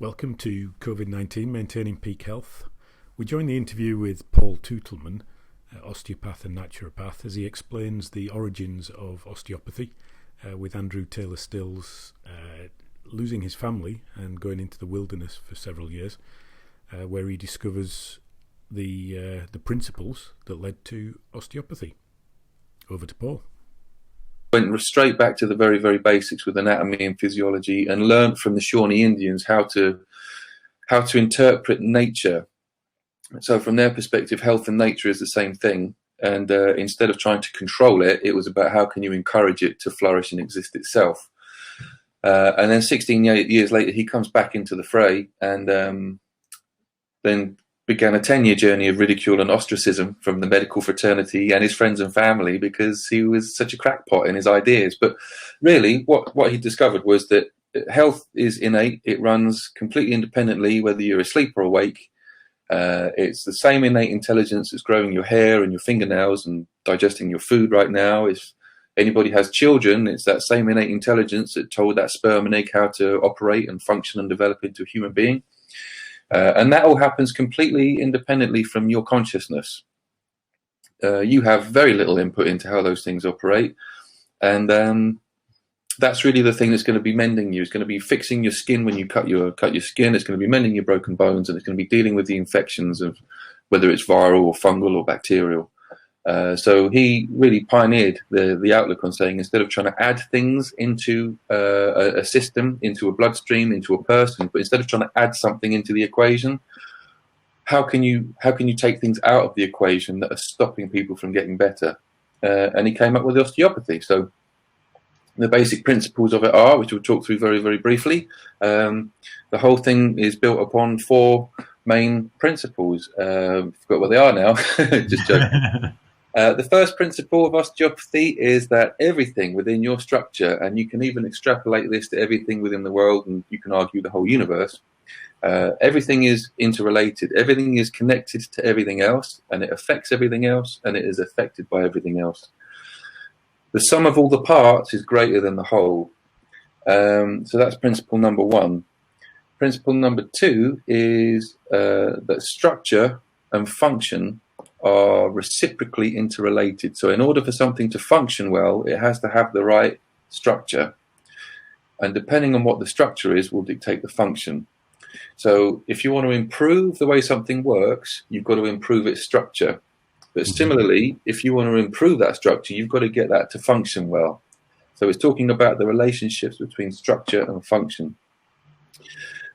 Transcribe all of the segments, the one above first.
Welcome to Covid-19, Maintaining Peak Health. We join the interview with Paul Tutleman, osteopath and naturopath, as he explains the origins of osteopathy, with Andrew Taylor Stills losing his family and going into the wilderness for several years, where he discovers the principles that led to osteopathy. Over to Paul. Went straight back to the very, very basics with anatomy and physiology, and learned from the Shawnee Indians how to interpret nature. So from their perspective, health and nature is the same thing. And instead of trying to control it, it was about how can you encourage it to flourish and exist itself. And then 16 years later, he comes back into the fray, and then began a 10-year journey of ridicule and ostracism from the medical fraternity and his friends and family because he was such a crackpot in his ideas. But really, what he discovered was that health is innate. It runs completely independently, whether you're asleep or awake. It's the same innate intelligence that's growing your hair and your fingernails and digesting your food right now. If anybody has children, it's that same innate intelligence that told that sperm and egg how to operate and function and develop into a human being. And that all happens completely independently from your consciousness. You have very little input into how those things operate. And that's really the thing that's going to be mending you. It's going to be fixing your skin when you cut your skin. It's going to be mending your broken bones, and it's going to be dealing with the infections of whether it's viral or fungal or bacterial. So he really pioneered the outlook on saying, instead of trying to add things into a system, into a bloodstream, into a person, but instead of trying to add something into the equation, how can you take things out of the equation that are stopping people from getting better? And he came up with osteopathy. So the basic principles of it are, which we'll talk through very, very briefly. The whole thing is built upon four main principles. Forgot what they are now. Just joking. The first principle of osteopathy is that everything within your structure, and you can even extrapolate this to everything within the world, and you can argue the whole universe, everything is interrelated. Everything is connected to everything else, and it affects everything else, and it is affected by everything else. The sum of all the parts is greater than the whole. So that's principle number one. Principle number two is that structure and function are reciprocally interrelated. So in order for something to function well, it has to have the right structure. And depending on what the structure is will dictate the function. So if you want to improve the way something works, you've got to improve its structure. But similarly, if you want to improve that structure, you've got to get that to function well. So it's talking about the relationships between structure and function.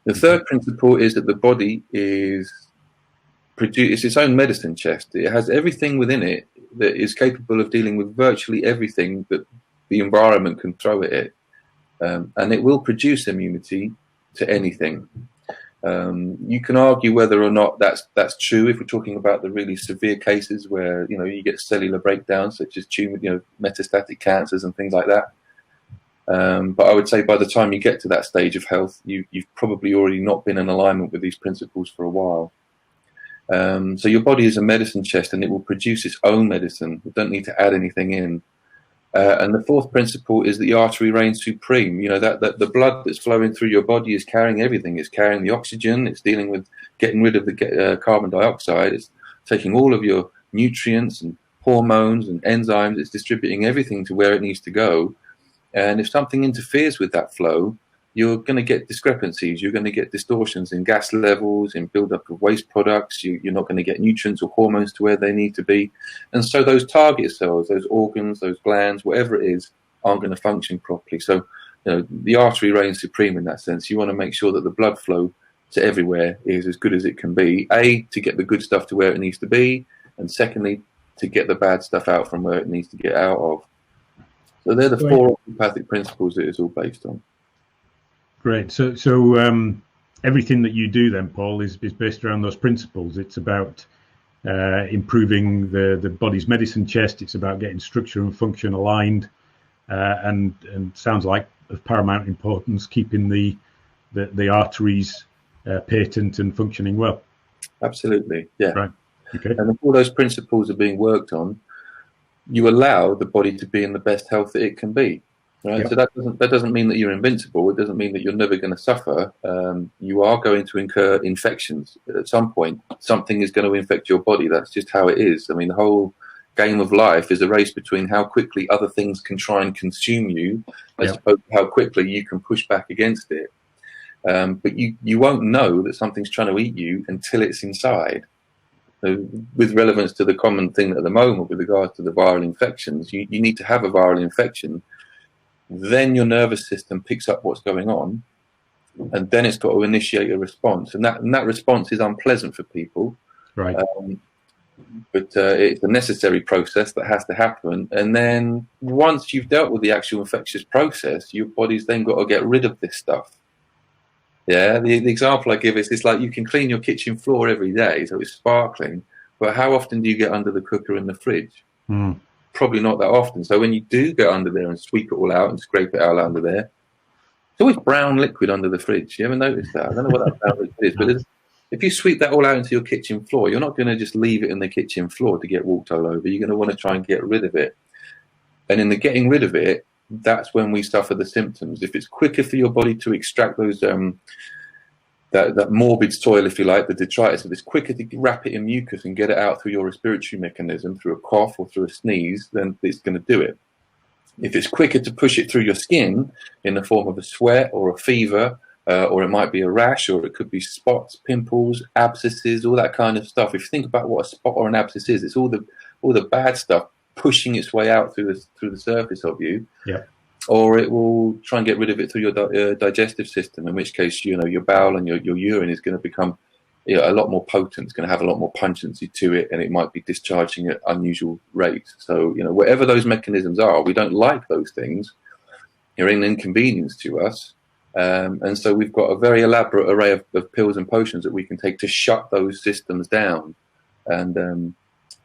The third principle is that the body is it's its own medicine chest. It has everything within it that is capable of dealing with virtually everything that the environment can throw at it, and it will produce immunity to anything. You can argue whether or not that's true if we're talking about the really severe cases where you get cellular breakdowns such as tumor, metastatic cancers and things like that. But I would say by the time you get to that stage of health, you've probably already not been in alignment with these principles for a while. So your body is a medicine chest, and it will produce its own medicine. You don't need to add anything in. And the fourth principle is that the artery reigns supreme. That the blood that's flowing through your body is carrying everything. It's carrying the oxygen. It's dealing with getting rid of the carbon dioxide. It's taking all of your nutrients and hormones and enzymes. It's distributing everything to where it needs to go. And if something interferes with that flow, you're going to get discrepancies. You're going to get distortions in gas levels, in buildup of waste products. You're not going to get nutrients or hormones to where they need to be. And so those target cells, those organs, those glands, whatever it is, aren't going to function properly. So the artery reigns supreme in that sense. You want to make sure that the blood flow to everywhere is as good as it can be. A, to get the good stuff to where it needs to be. And secondly, to get the bad stuff out from where it needs to get out of. So they're the four osteopathic principles that it's all based on. Great. So everything that you do then, Paul, is based around those principles. It's about improving the body's medicine chest. It's about getting structure and function aligned, and sounds like of paramount importance, keeping the arteries patent and functioning well. Absolutely, yeah. Right. Okay. And if all those principles are being worked on, you allow the body to be in the best health that it can be. Right, Yep. so that doesn't mean that you're invincible. It doesn't mean that you're never going to suffer. You are going to incur infections at some point. Something is going to infect your body. That's just how it is. I mean, the whole game of life is a race between how quickly other things can try and consume you, as Yep. opposed to how quickly you can push back against it. But you won't know that something's trying to eat you until it's inside. So with relevance to the common thing at the moment with regards to the viral infections, you need to have a viral infection. Then your nervous system picks up what's going on, and then it's got to initiate a response, and that response is unpleasant for people. Right. But it's a necessary process that has to happen. And then once you've dealt with the actual infectious process, your body's then got to get rid of this stuff. Yeah, the example I give is it's like you can clean your kitchen floor every day, so it's sparkling. But how often do you get under the cooker and the fridge? Probably not that often. So when you do go under there and sweep it all out and scrape it out under there, it's always brown liquid under the fridge. You ever noticed that? I don't know what that brown liquid is, but if you sweep that all out into your kitchen floor, you're not going to just leave it in the kitchen floor to get walked all over. You're going to want to try and get rid of it. And in the getting rid of it, that's when we suffer the symptoms. If it's quicker for your body to extract those that morbid soil, if you like, the detritus, if it's quicker to wrap it in mucus and get it out through your respiratory mechanism, through a cough or through a sneeze, then it's going to do it. If it's quicker to push it through your skin in the form of a sweat or a fever, or it might be a rash, or it could be spots, pimples, abscesses, all that kind of stuff. If you think about what a spot or an abscess is, it's all the bad stuff pushing its way out through the surface of you. Yeah. Or it will try and get rid of it through your digestive system, in which case, your bowel and your urine is going to become a lot more potent. It's going to have a lot more pungency to it, and it might be discharging at unusual rates. So, whatever those mechanisms are, we don't like those things. They're an inconvenience to us. And so we've got a very elaborate array of pills and potions that we can take to shut those systems down. And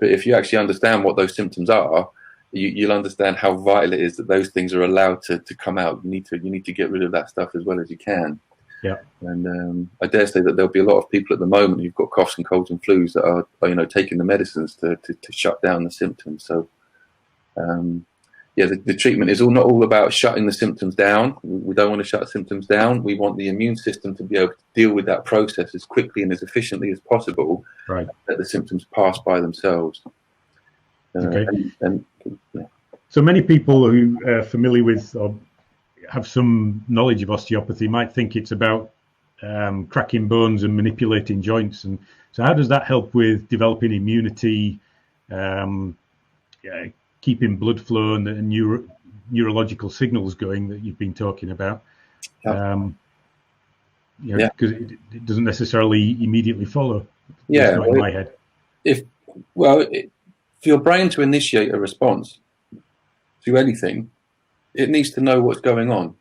but if you actually understand what those symptoms are, you'll understand how vital it is that those things are allowed to come out. You need to get rid of that stuff as well as you can. Yeah. And I dare say that there'll be a lot of people at the moment who've got coughs and colds and flus that are taking the medicines to shut down the symptoms. So the treatment is not all about shutting the symptoms down. We don't want to shut symptoms down. We want the immune system to be able to deal with that process as quickly and as efficiently as possible. Right. Let the symptoms pass by themselves. Okay. Yeah. So many people who are familiar with or have some knowledge of osteopathy might think it's about cracking bones and manipulating joints. And so how does that help with developing immunity, keeping blood flow and neurological signals going that you've been talking about? Yeah. Because it doesn't necessarily immediately follow. Yeah, in my head. For your brain to initiate a response to anything, it needs to know what's going on,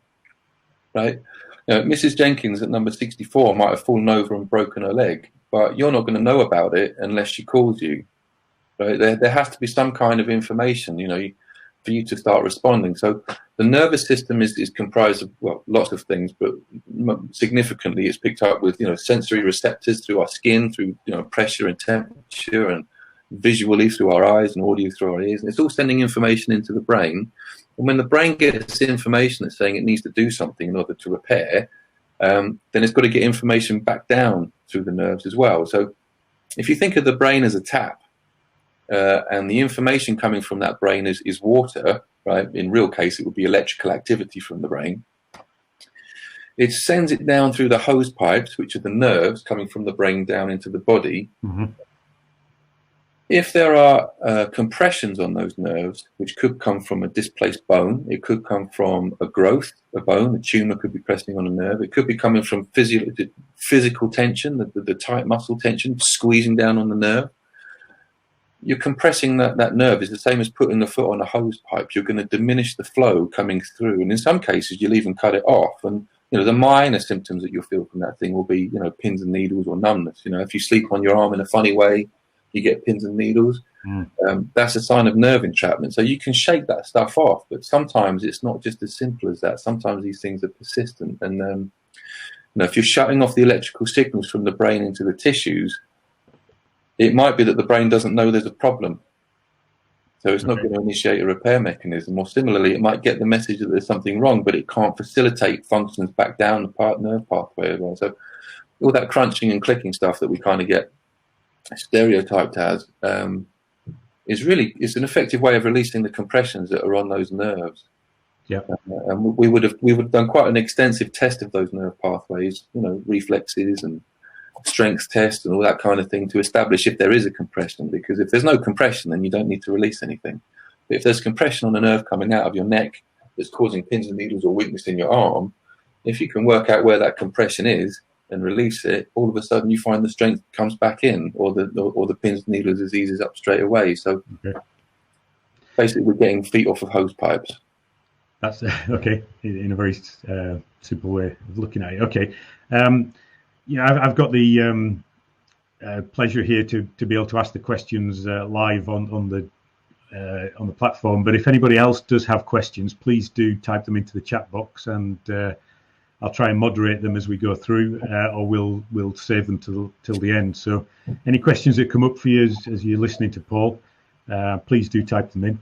right? Mrs. Jenkins at number 64 might have fallen over and broken her leg, but you're not going to know about it unless she calls you, right? There has to be some kind of information, for you to start responding. So the nervous system is comprised of, lots of things, but significantly it's picked up with, sensory receptors through our skin, through, pressure and temperature, and visually through our eyes, and audio through our ears. And it's all sending information into the brain. And when the brain gets information that's saying it needs to do something in order to repair, then it's got to get information back down through the nerves as well. So if you think of the brain as a tap, and the information coming from that brain is water, right? In real case, it would be electrical activity from the brain. It sends it down through the hose pipes, which are the nerves coming from the brain down into the body. Mm-hmm. If there are compressions on those nerves, which could come from a displaced bone, it could come from a growth, a bone, a tumor could be pressing on a nerve. It could be coming from physical tension, the tight muscle tension, squeezing down on the nerve. You're compressing that nerve is the same as putting the foot on a hose pipe. You're going to diminish the flow coming through. And in some cases, you'll even cut it off. And, the minor symptoms that you'll feel from that thing will be, pins and needles or numbness. If you sleep on your arm in a funny way, you get pins and needles. That's a sign of nerve entrapment. So you can shake that stuff off, but sometimes it's not just as simple as that. Sometimes these things are persistent. And, if you're shutting off the electrical signals from the brain into the tissues, it might be that the brain doesn't know there's a problem. So it's not going to initiate a repair mechanism. Or similarly, it might get the message that there's something wrong, but it can't facilitate functions back down the nerve pathway as well. So all that crunching and clicking stuff that we kind of get stereotyped as is an effective way of releasing the compressions that are on those nerves. Yeah, and we would have done quite an extensive test of those nerve pathways, reflexes and strength tests and all that kind of thing to establish if there is a compression. Because if there's no compression, then you don't need to release anything. But if there's compression on a nerve coming out of your neck that's causing pins and needles or weakness in your arm, if you can work out where that compression is and release it, all of a sudden you find the strength comes back in, or the pins and needles eases up straight away. So basically, we're getting feet off of hose pipes. That's okay, in a very simple way of looking at it. Okay, I've got the pleasure here to be able to ask the questions live on the platform. But if anybody else does have questions, please do type them into the chat box, and I'll try and moderate them as we go through, or we'll save them till the end. So, any questions that come up for you as you're listening to Paul, please do type them in.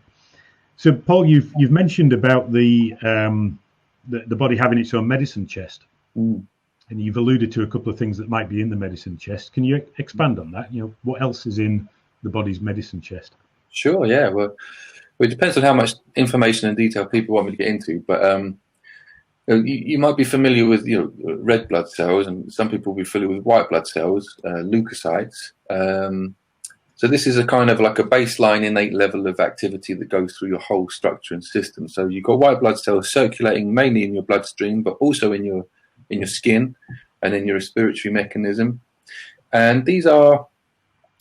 So, Paul, you've mentioned about the body having its own medicine chest, and you've alluded to a couple of things that might be in the medicine chest. Can you expand on that? What else is in the body's medicine chest? Sure. Yeah. Well, it depends on how much information and detail people want me to get into, but you might be familiar with red blood cells, and some people will be familiar with white blood cells, leukocytes. So this is a kind of like a baseline innate level of activity that goes through your whole structure and system. So you've got white blood cells circulating mainly in your bloodstream, but also in your skin and in your respiratory mechanism. And these are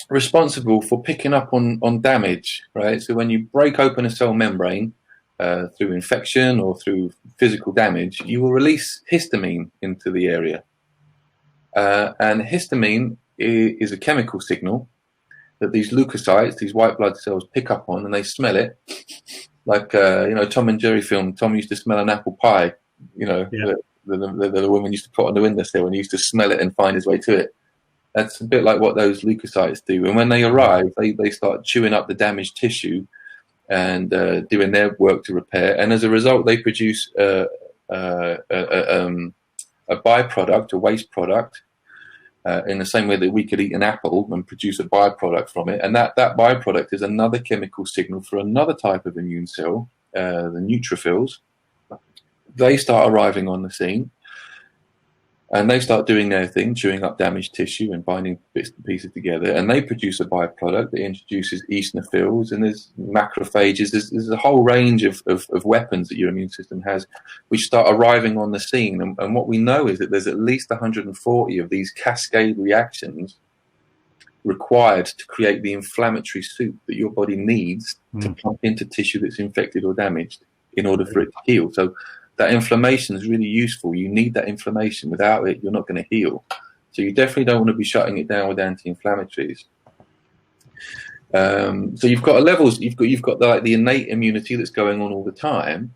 responsible for picking up on damage, right? So when you break open a cell membrane through infection or through physical damage, you will release histamine into the area. And histamine is a chemical signal that these leukocytes, these white blood cells, pick up on, and they smell it. Like, Tom and Jerry film, Tom used to smell an apple pie, the woman used to put on the windowsill, and he used to smell it and find his way to it. That's a bit like what those leukocytes do. And when they arrive, they start chewing up the damaged tissue and doing their work to repair. And as a result, they produce a byproduct, a waste product, in the same way that we could eat an apple and produce a byproduct from it. And that byproduct is another chemical signal for another type of immune cell, the neutrophils. They start arriving on the scene, and they start doing their thing, chewing up damaged tissue and binding bits and pieces together. And they produce a byproduct that introduces eosinophils, and there's macrophages. There's a whole range of weapons that your immune system has, which start arriving on the scene. And what we know is that there's at least 140 of these cascade reactions required to create the inflammatory soup that your body needs to pump into tissue that's infected or damaged in order for it to heal. So that inflammation is really useful. You need that inflammation. Without it, you're not going to heal. So you definitely don't want to be shutting it down with anti-inflammatories. So you've got levels. You've got the innate immunity that's going on all the time.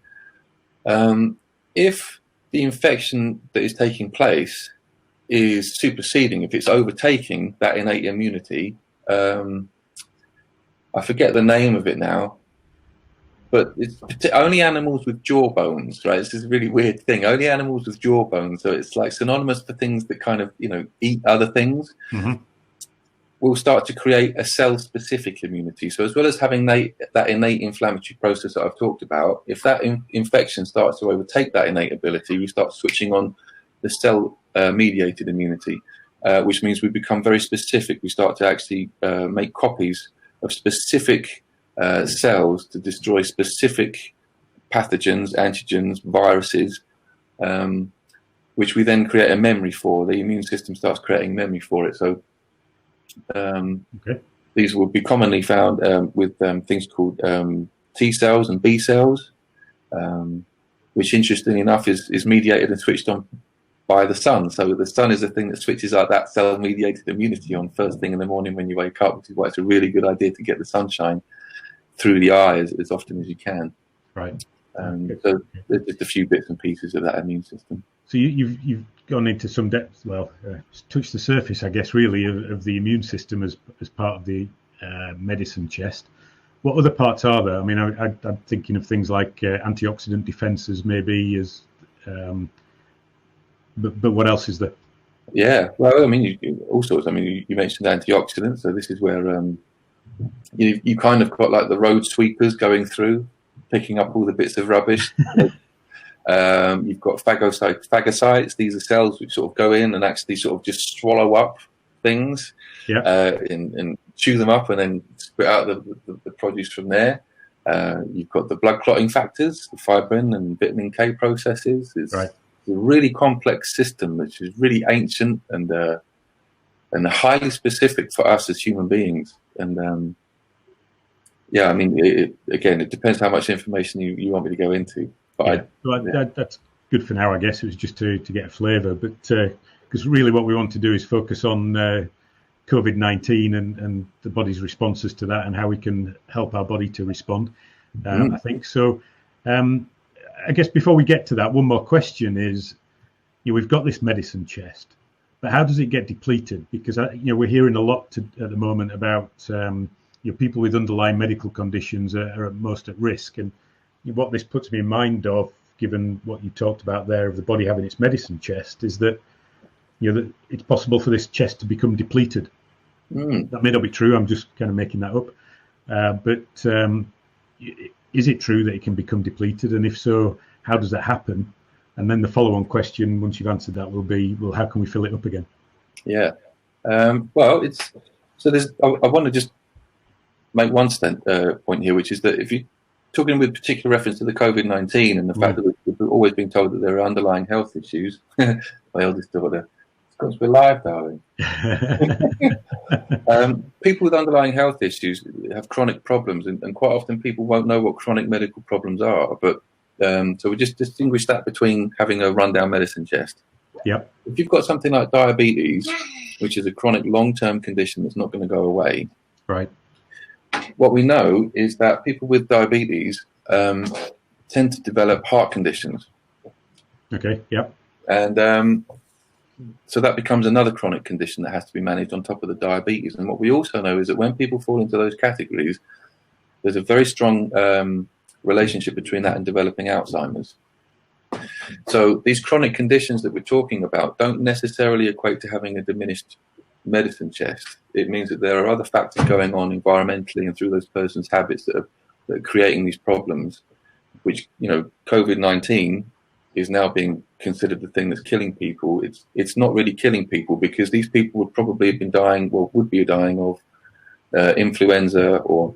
If the infection that is taking place is superseding, if it's overtaking that innate immunity, I forget the name of it now. But it's only animals with jaw bones, right? This is a really weird thing. Only animals with jaw bones, so it's like synonymous for things that kind of, eat other things, will start to create a cell-specific immunity. So as well as having that innate inflammatory process that I've talked about, if that infection starts to overtake that innate ability, we start switching on the cell-mediated immunity, which means we become very specific. We start to actually make copies of specific cells to destroy specific pathogens, antigens, viruses, which we then create a memory for. The immune system starts creating memory for it. So these will be commonly found with things called T cells and B cells, which interestingly enough is mediated and switched on by the sun. So the sun is the thing that switches out that cell-mediated immunity on first thing in the morning when you wake up, which is why it's a really good idea to get the sunshine through the eye as often as you can. Right. So there's just a few bits and pieces of that immune system. So you've gone into some depth, touched the surface, I guess, really, of the immune system as part of the medicine chest. what other parts are there? I mean, I'm thinking of things like antioxidant defenses, maybe, but what else is there? Yeah, well, I mean, all sorts. I mean, you mentioned antioxidants, so this is where you kind of got like the road sweepers going through, picking up all the bits of rubbish. You've got phagocytes. These are cells which sort of go in and actually sort of just swallow up things, and chew them up and then spit out the produce from there. You've got the blood clotting factors, the fibrin and vitamin K processes. It's a really complex system, which is really ancient and highly specific for us as human beings. And I mean, it depends how much information you want me to go into. But that's good for now, I guess. It was just to get a flavour, but because really what we want to do is focus on COVID-19 and the body's responses to that and how we can help our body to respond, I think. So I guess before we get to that, one more question is, we've got this medicine chest, but how does it get depleted? Because we're hearing a lot at the moment about people with underlying medical conditions are most at risk. And what this puts me in mind of, given what you talked about there of the body having its medicine chest, is that that it's possible for this chest to become depleted. That may not be true. I'm just kind of making that up. But is it true that it can become depleted? And if so, how does that happen? And then the follow-on question, once you've answered that, will be, well, how can we fill it up again? Yeah. Well, I want to just make one point here, which is that if you're talking with particular reference to the COVID-19 and the fact that we've always been told that there are underlying health issues, my eldest daughter, it's because we're live, darling. People with underlying health issues have chronic problems, and quite often people won't know what chronic medical problems are. But so we just distinguish that between having a rundown medicine chest. Yep. If you've got something like diabetes, which is a chronic long-term condition that's not going to go away, right? What we know is that people with diabetes tend to develop heart conditions. Okay. Yep. And so that becomes another chronic condition that has to be managed on top of the diabetes. And what we also know is that when people fall into those categories, there's a very strong relationship between that and developing Alzheimer's. So these chronic conditions that we're talking about don't necessarily equate to having a diminished medicine chest. It means that there are other factors going on environmentally and through those person's habits that are creating these problems, which, COVID-19 is now being considered the thing that's killing people. It's not really killing people, because these people would probably have been dying, or would be dying of influenza or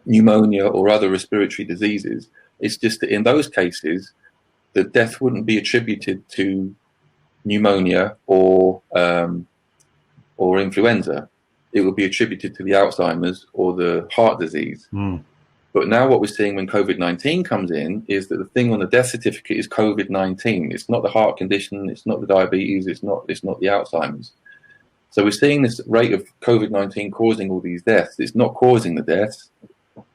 pneumonia or other respiratory diseases. It's just that in those cases, the death wouldn't be attributed to pneumonia or influenza. It would be attributed to the Alzheimer's or the heart disease. But now what we're seeing when COVID-19 comes in is that the thing on the death certificate is COVID-19. It's not the heart condition. It's not the diabetes. It's not the Alzheimer's. So we're seeing this rate of COVID-19 causing all these deaths. It's not causing the deaths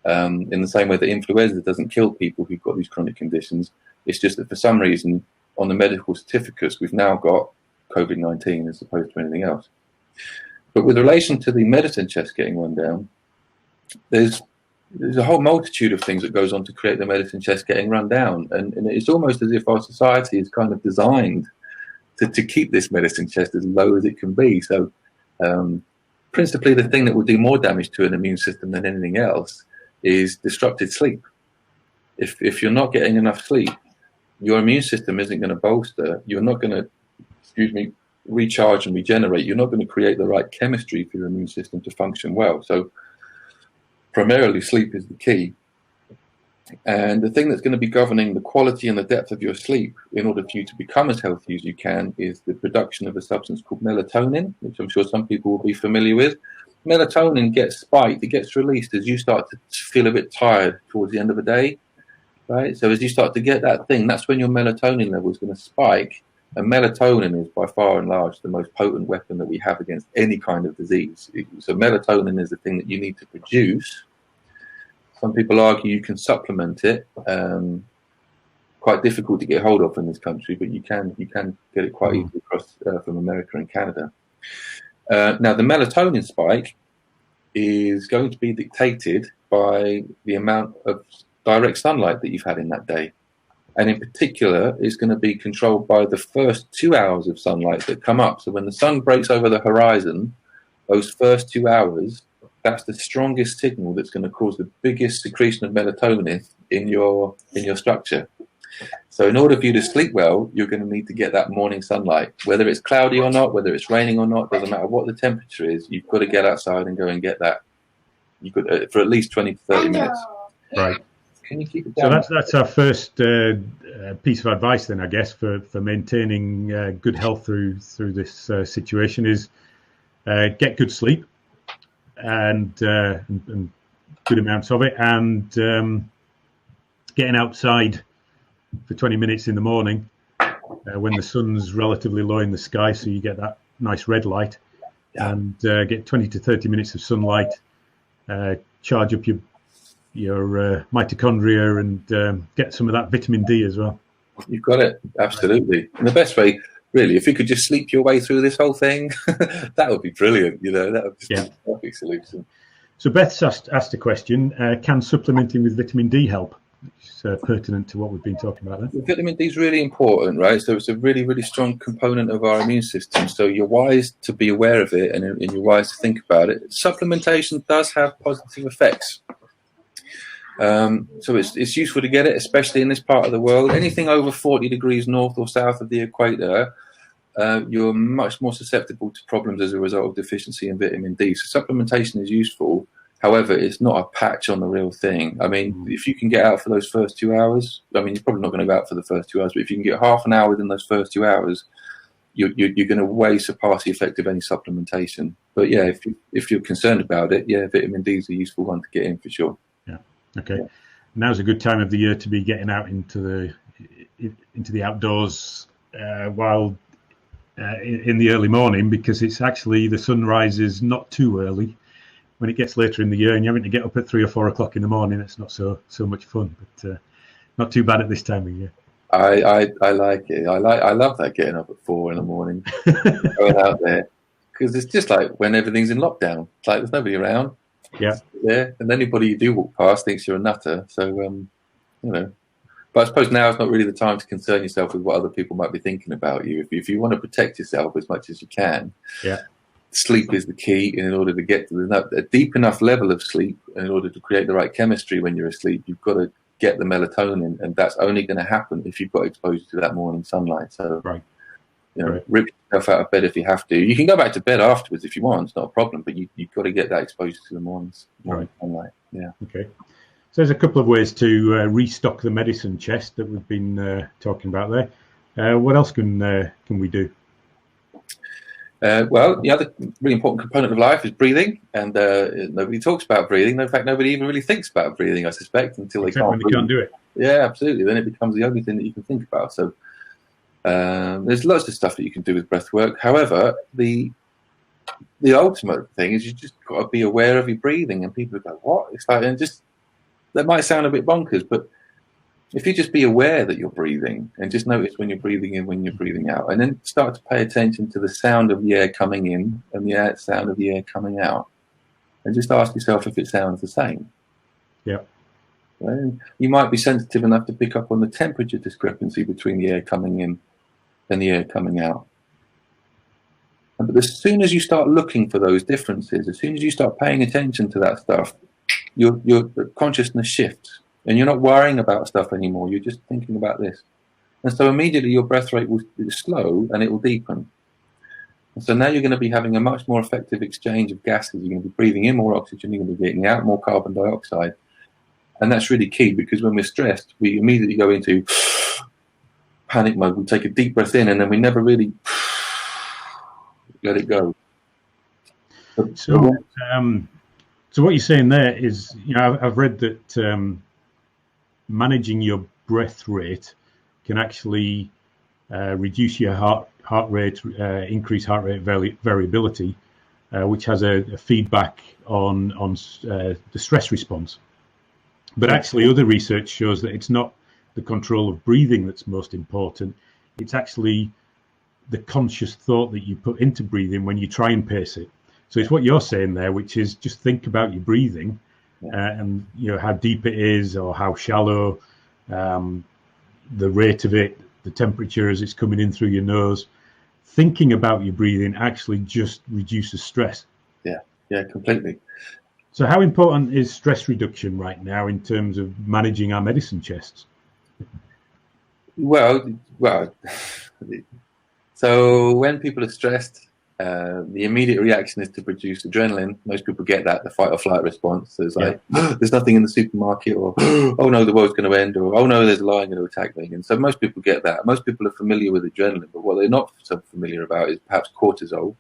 in the same way that influenza doesn't kill people who've got these chronic conditions. It's just that for some reason on the medical certificates, we've now got COVID-19 as opposed to anything else. But with relation to the medicine chest getting run down, there's a whole multitude of things that goes on to create the medicine chest getting run down. And it's almost as if our society is kind of designed to keep this medicine chest as low as it can be. So principally the thing that will do more damage to an immune system than anything else is disrupted sleep. If you're not getting enough sleep, your immune system isn't going to bolster. You're not going to, recharge and regenerate. You're not going to create the right chemistry for your immune system to function well. So primarily sleep is the key. And the thing that's going to be governing the quality and the depth of your sleep in order for you to become as healthy as you can is the production of a substance called melatonin, which I'm sure some people will be familiar with. Melatonin gets spiked, it gets released as you start to feel a bit tired towards the end of the day, right? So as you start to get that thing, that's when your melatonin level is going to spike. And melatonin is by far and large the most potent weapon that we have against any kind of disease. So melatonin is the thing that you need to produce. Some people argue you can supplement it. Quite difficult to get hold of in this country, but you can get it quite easily across from America and Canada. Now the melatonin spike is going to be dictated by the amount of direct sunlight that you've had in that day. And in particular, it's going to be controlled by the first 2 hours of sunlight that come up. So when the sun breaks over the horizon, those first 2 hours, that's the strongest signal that's going to cause the biggest secretion of melatonin in your structure. So in order for you to sleep well, you're going to need to get that morning sunlight. Whether it's cloudy or not, whether it's raining or not, doesn't matter what the temperature is, you've got to get outside and go and get that. You could for at least 20 to 30 minutes. Right. Can you keep it down? So that's our first piece of advice then, I guess, for maintaining good health through this situation is get good sleep and good amounts of it, and getting outside for 20 minutes in the morning when the sun's relatively low in the sky, so you get that nice red light, and get 20 to 30 minutes of sunlight, charge up your mitochondria, and get some of that vitamin D as well. You've got it, absolutely. And the best way, really, if you could just sleep your way through this whole thing, that would be brilliant. That would just be a perfect solution. So Beth's asked a question: can supplementing with vitamin D help? It's pertinent to what we've been talking about there. Vitamin D is really important, right? So it's a really, really strong component of our immune system. So you're wise to be aware of it, and you're wise to think about it. Supplementation does have positive effects. So it's useful to get it, especially in this part of the world. Anything over 40 degrees north or south of the equator, you're much more susceptible to problems as a result of deficiency in vitamin D. So supplementation is useful. However, it's not a patch on the real thing. I mean, if you can get out for those first 2 hours, I mean, you're probably not going to go out for the first 2 hours, but if you can get half an hour within those first 2 hours, you're going to way surpass the effect of any supplementation. But yeah, if you're concerned about it, vitamin D is a useful one to get in for sure. Okay. Now's a good time of the year to be getting out into the outdoors while in the early morning, because it's actually the sun rises not too early. When it gets later in the year and you're having to get up at 3 or 4 o'clock in the morning, it's not so much fun, but not too bad at this time of year. I like it. I love that, getting up at 4 in the morning, going out there, because it's just like when everything's in lockdown. It's like there's nobody around. Yeah, and anybody you do walk past thinks you're a nutter. So but I suppose now is not really the time to concern yourself with what other people might be thinking about you. If you want to protect yourself as much as you can, sleep is the key. And in order to get to a deep enough level of sleep, and in order to create the right chemistry when you're asleep, you've got to get the melatonin, and that's only going to happen if you've got exposure to that morning sunlight. So rip yourself out of bed if you have to. You can go back to bed afterwards if you want, it's not a problem, but you've got to get that exposure to the morning sunlight. Okay. So there's a couple of ways to restock the medicine chest that we've been talking about there. What else can we do? Well, the other really important component of life is breathing, and nobody talks about breathing. In fact, nobody even really thinks about breathing, I suspect, until they can't do it. Yeah, absolutely. Then it becomes the only thing that you can think about. So there's lots of stuff that you can do with breath work. However, the ultimate thing is you just got to be aware of your breathing. And people go, "What?" It's like, and just that might sound a bit bonkers, but if you just be aware that you're breathing, and just notice when you're breathing in, when you're breathing out, and then start to pay attention to the sound of the air coming in and the sound of the air coming out, and just ask yourself if it sounds the same. Yeah. And you might be sensitive enough to pick up on the temperature discrepancy between the air coming in and the air coming out. But as soon as you start looking for those differences, as soon as you start paying attention to that stuff, your consciousness shifts. And you're not worrying about stuff anymore. You're just thinking about this. And so immediately your breath rate will slow and it will deepen. And so now you're going to be having a much more effective exchange of gases. You're going to be breathing in more oxygen. You're going to be getting out more carbon dioxide. And that's really key, because when we're stressed, we immediately go into panic mode. We take a deep breath in and then we never really let it go. So what you're saying there is, I've read that managing your breath rate can actually reduce your heart rate, increase heart rate variability, which has a feedback on the stress response. But actually, other research shows that it's not the control of breathing that's most important. It's actually the conscious thought that you put into breathing when you try and pace it. So it's what you're saying there, which is just think about your breathing and how deep it is or how shallow, the rate of it, the temperature as it's coming in through your nose. Thinking about your breathing actually just reduces stress. Yeah, completely. So how important is stress reduction right now in terms of managing our medicine chests? Well, so when people are stressed, the immediate reaction is to produce adrenaline. Most people get that, the fight or flight response. So it's like, there's nothing in the supermarket, or oh no, the world's going to end, or oh no, there's a lion going to attack me. And so most people get that. Most people are familiar with adrenaline, but what they're not so familiar about is perhaps cortisol.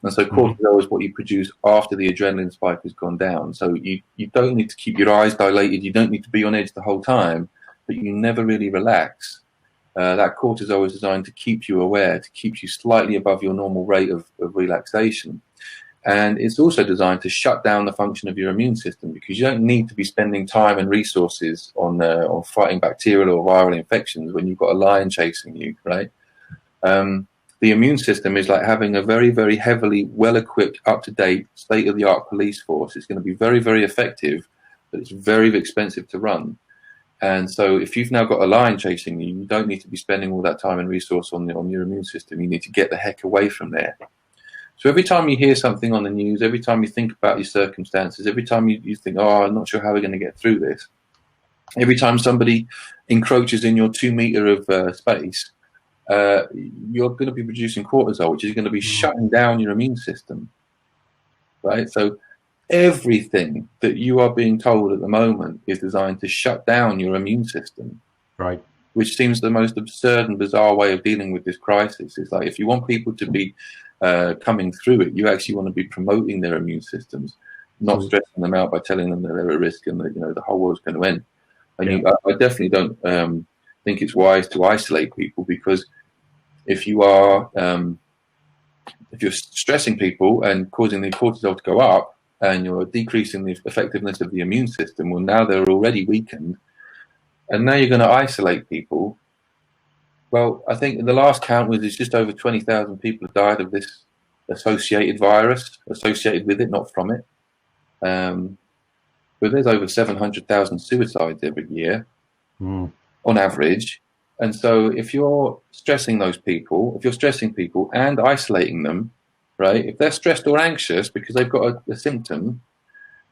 And so cortisol is what you produce after the adrenaline spike has gone down. So you don't need to keep your eyes dilated. You don't need to be on edge the whole time, but you never really relax. That cortisol is designed to keep you aware, to keep you slightly above your normal rate of relaxation. And it's also designed to shut down the function of your immune system, because you don't need to be spending time and resources on fighting bacterial or viral infections when you've got a lion chasing you, right? The immune system is like having a very, very heavily well-equipped, up-to-date, state-of-the-art police force. It's going to be very, very effective, but it's very expensive to run. And so if you've now got a lion chasing you, you don't need to be spending all that time and resource on your immune system. You need to get the heck away from there. So every time you hear something on the news, every time you think about your circumstances, every time you think, oh, I'm not sure how we're going to get through this, every time somebody encroaches in your 2 meter of space, you're going to be producing cortisol, which is going to be shutting down your immune system, right? So everything that you are being told at the moment is designed to shut down your immune system, right? Which seems the most absurd and bizarre way of dealing with this crisis. It's like, if you want people to be coming through it, you actually want to be promoting their immune systems, not stressing them out by telling them that they're at risk and that the whole world's going to end. And I definitely don't think it's wise to isolate people, because if you are if you're stressing people and causing the cortisol to go up, and you're decreasing the effectiveness of the immune system, well, now they're already weakened, and now you're going to isolate people. Well, I think in the last count was it's just over 20,000 people have died of this associated virus, associated with it, not from it. But there's over 700,000 suicides every year on average. And so if you're stressing those people, if you're stressing people and isolating them, right? If they're stressed or anxious because they've got a symptom,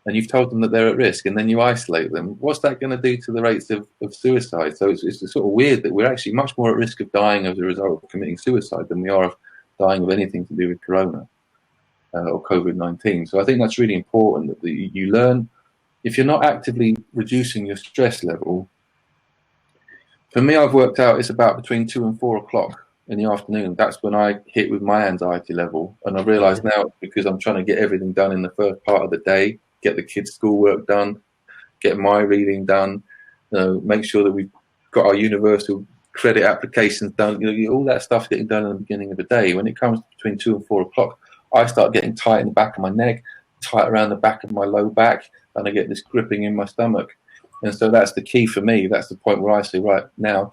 and you've told them that they're at risk, and then you isolate them, what's that going to do to the rates of suicide? So it's sort of weird that we're actually much more at risk of dying as a result of committing suicide than we are of dying of anything to do with corona or COVID-19. So I think that's really important, that you learn, if you're not actively reducing your stress level. For me, I've worked out it's about between 2 and 4 o'clock in the afternoon. That's when I hit with my anxiety level. And I realise now it's because I'm trying to get everything done in the first part of the day, get the kids' schoolwork done, get my reading done, make sure that we've got our universal credit applications done, all that stuff getting done in the beginning of the day. When it comes between 2 and 4 o'clock, I start getting tight in the back of my neck, tight around the back of my low back, and I get this gripping in my stomach. And so that's the key for me. That's the point where I say, right, now,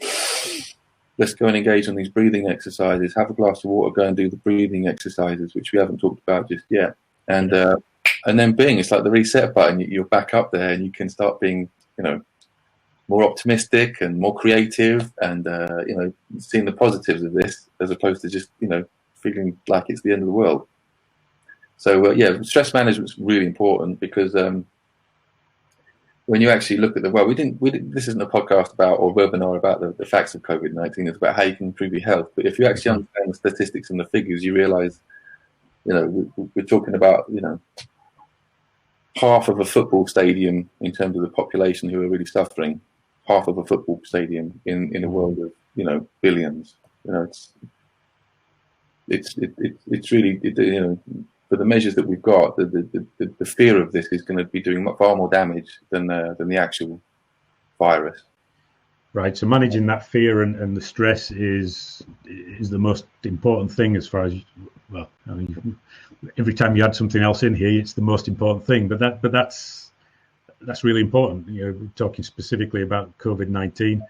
let's go and engage on these breathing exercises. Have a glass of water, go and do the breathing exercises, which we haven't talked about just yet. And then it's like the reset button. You're back up there, and you can start being, more optimistic and more creative, and seeing the positives of this, as opposed to just feeling like it's the end of the world. So stress management is really important, because when you actually look at we didn't. This isn't a podcast about or webinar about the facts of COVID-19. It's about how you can improve your health. But if you actually understand the statistics and the figures, you realise, we're talking about half of a football stadium in terms of the population who are really suffering. Half of a football stadium in a world of billions. It's really for the measures that we've got, the fear of this is going to be doing far more damage than the actual virus. Right. So managing that fear and the stress is the most important thing, as far as every time you add something else in here, it's the most important thing. But that's really important. We're talking specifically about COVID-19.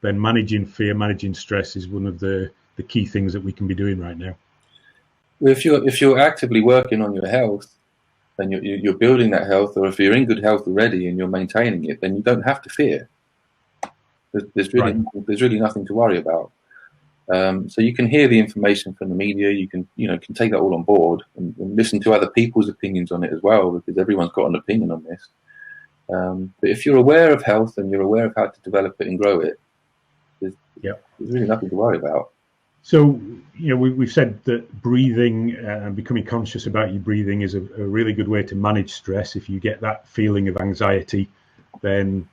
Then managing fear, managing stress is one of the key things that we can be doing right now. If you're actively working on your health, and you're building that health, or if you're in good health already and you're maintaining it, then you don't have to fear. There's really nothing to worry about. So you can hear the information from the media. You can take that all on board and listen to other people's opinions on it as well, because everyone's got an opinion on this. But if you're aware of health and you're aware of how to develop it and grow it, there's really nothing to worry about. So, we've said that breathing and becoming conscious about your breathing is a really good way to manage stress. If you get that feeling of anxiety, then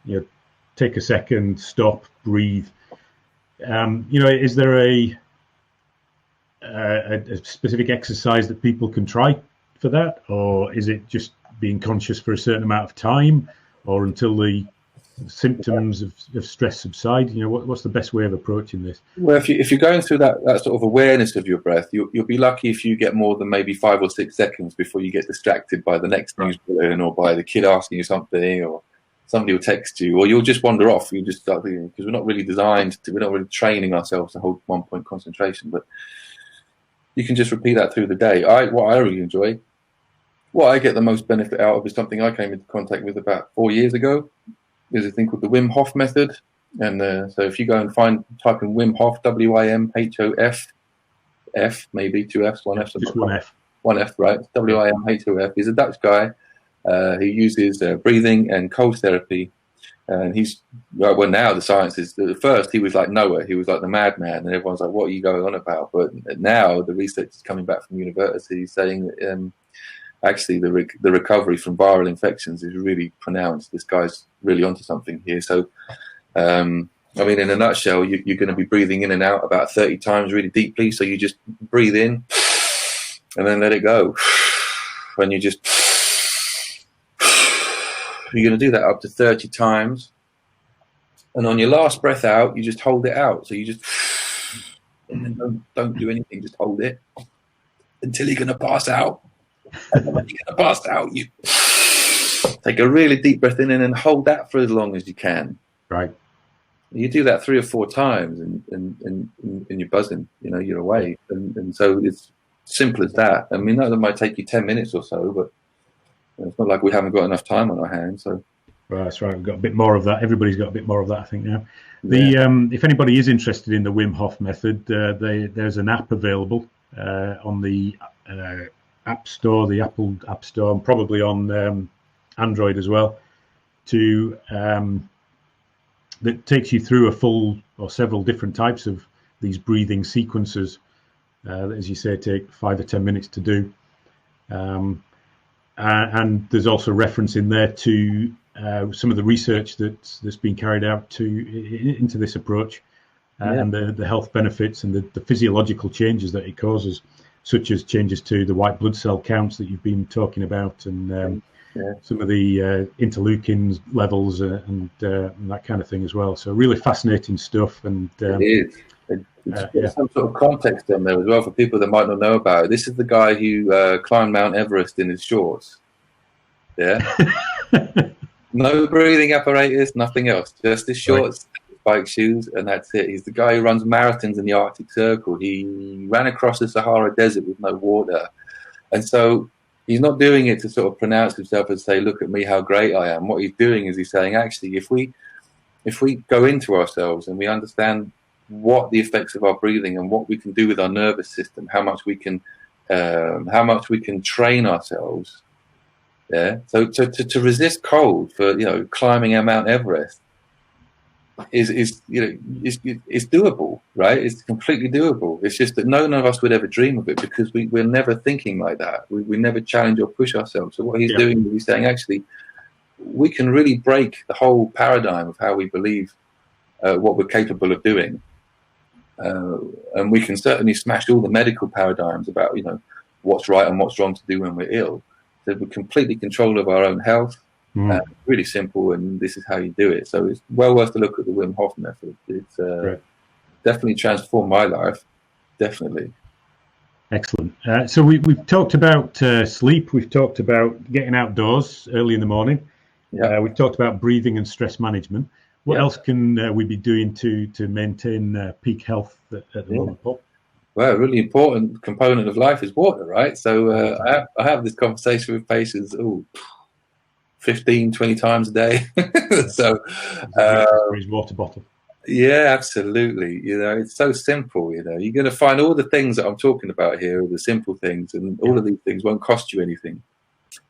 take a second, stop, breathe. Is there a specific exercise that people can try for that, or is it just being conscious for a certain amount of time, or until the symptoms of stress subside? What's the best way of approaching this? Well, if you're going through that sort of awareness of your breath, you'll be lucky if you get more than maybe 5 or 6 seconds before you get distracted by the next news bulletin, or by the kid asking you something, or somebody will text you, or you'll just wander off. You just start thinking, because we're not really training ourselves to hold 1 point concentration. But you can just repeat that through the day. What I really enjoy, what I get the most benefit out of, is something I came into contact with about 4 years ago. There's a thing called the Wim Hof method, and so if you go and type in Wim Hof, WIMHOF, F, maybe 2 F's, 1 F, just 1 F, 1 F, right? WIMHOF. He's a Dutch guy. He uses breathing and cold therapy, and he's now the science is. At first, he was like Noah. He was like the madman, and everyone's like, "What are you going on about?" But now the research is coming back from universities saying that actually the recovery from viral infections is really pronounced. This guy's really onto something here. So, in a nutshell, you're going to be breathing in and out about 30 times really deeply. So you just breathe in and then let it go, and you're going to do that up to 30 times. And on your last breath out, you just hold it out. So you just, and then don't do anything, just hold it until you're going to pass out. And then when you're going to pass out, you take a really deep breath in and then hold that for as long as you can. Right. You do that 3 or 4 times and you're buzzing, you're away. And so it's simple as that. That might take you 10 minutes or so, but it's not like we haven't got enough time on our hands. So that's right. We've got a bit more of that. Everybody's got a bit more of that, I think, now. If anybody is interested in the Wim Hof method, there's an app available on the App Store, the Apple App Store, and probably on Android as well, that takes you through a full or several different types of these breathing sequences that, as you say, take 5 or 10 minutes to do. And there's also reference in there to some of the research that's been carried out into this approach, and the health benefits and the physiological changes that it causes, such as changes to the white blood cell counts that you've been talking about, and some of the interleukins levels and that kind of thing as well. So really fascinating stuff. And it is. It's some sort of context on there as well for people that might not know about it. This is the guy who climbed Mount Everest in his shorts. Yeah. No breathing apparatus, nothing else. Just his shorts, bike shoes, and that's it. He's the guy who runs marathons in the Arctic Circle. He ran across the Sahara Desert with no water. And so he's not doing it to sort of pronounce himself and say, look at me, how great I am. What he's doing is he's saying, actually, if we go into ourselves and we understand what the effects of our breathing and what we can do with our nervous system, how much we can train ourselves. Yeah. So to resist cold for climbing Mount Everest is doable, right? It's completely doable. It's just that none of us would ever dream of it because we're never thinking like that. We never challenge or push ourselves. So what he's doing is he's saying, actually, we can really break the whole paradigm of how we believe what we're capable of doing. And we can certainly smash all the medical paradigms about, what's right and what's wrong to do when we're ill. So we're completely control of our own health. Really simple, and this is how you do it. So it's well worth to look at the Wim Hof method. It's definitely transformed my life. Definitely. Excellent. So we've talked about sleep. We've talked about getting outdoors early in the morning. We've talked about breathing and stress management. What else can we be doing to maintain peak health at the moment, Paul? Well, a really important component of life is water, right? So I have this conversation with patients 15, 20 times a day. So his water bottle. yeah, absolutely. It's so simple. You're going to find all the things that I'm talking about here are the simple things, and all of these things won't cost you anything,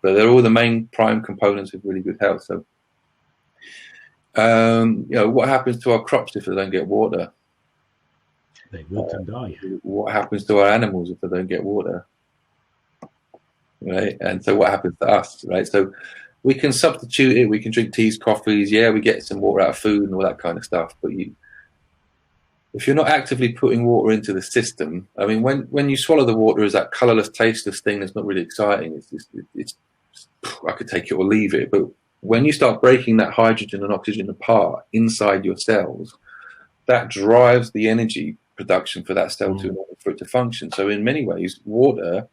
but they're all the main prime components of really good health. So what happens to our crops if they don't get water? They wilt and die. What happens to our animals if they don't get water? Right? And so what happens to us, right? So we can substitute it. We can drink teas, coffees. Yeah, we get some water out of food and all that kind of stuff. But if you're not actively putting water into the system, I mean, when you swallow the water as that colorless, tasteless thing that's not really exciting, it's I could take it or leave it. But when you start breaking that hydrogen and oxygen apart inside your cells, that drives the energy production for that cell for it to function. So in many ways, water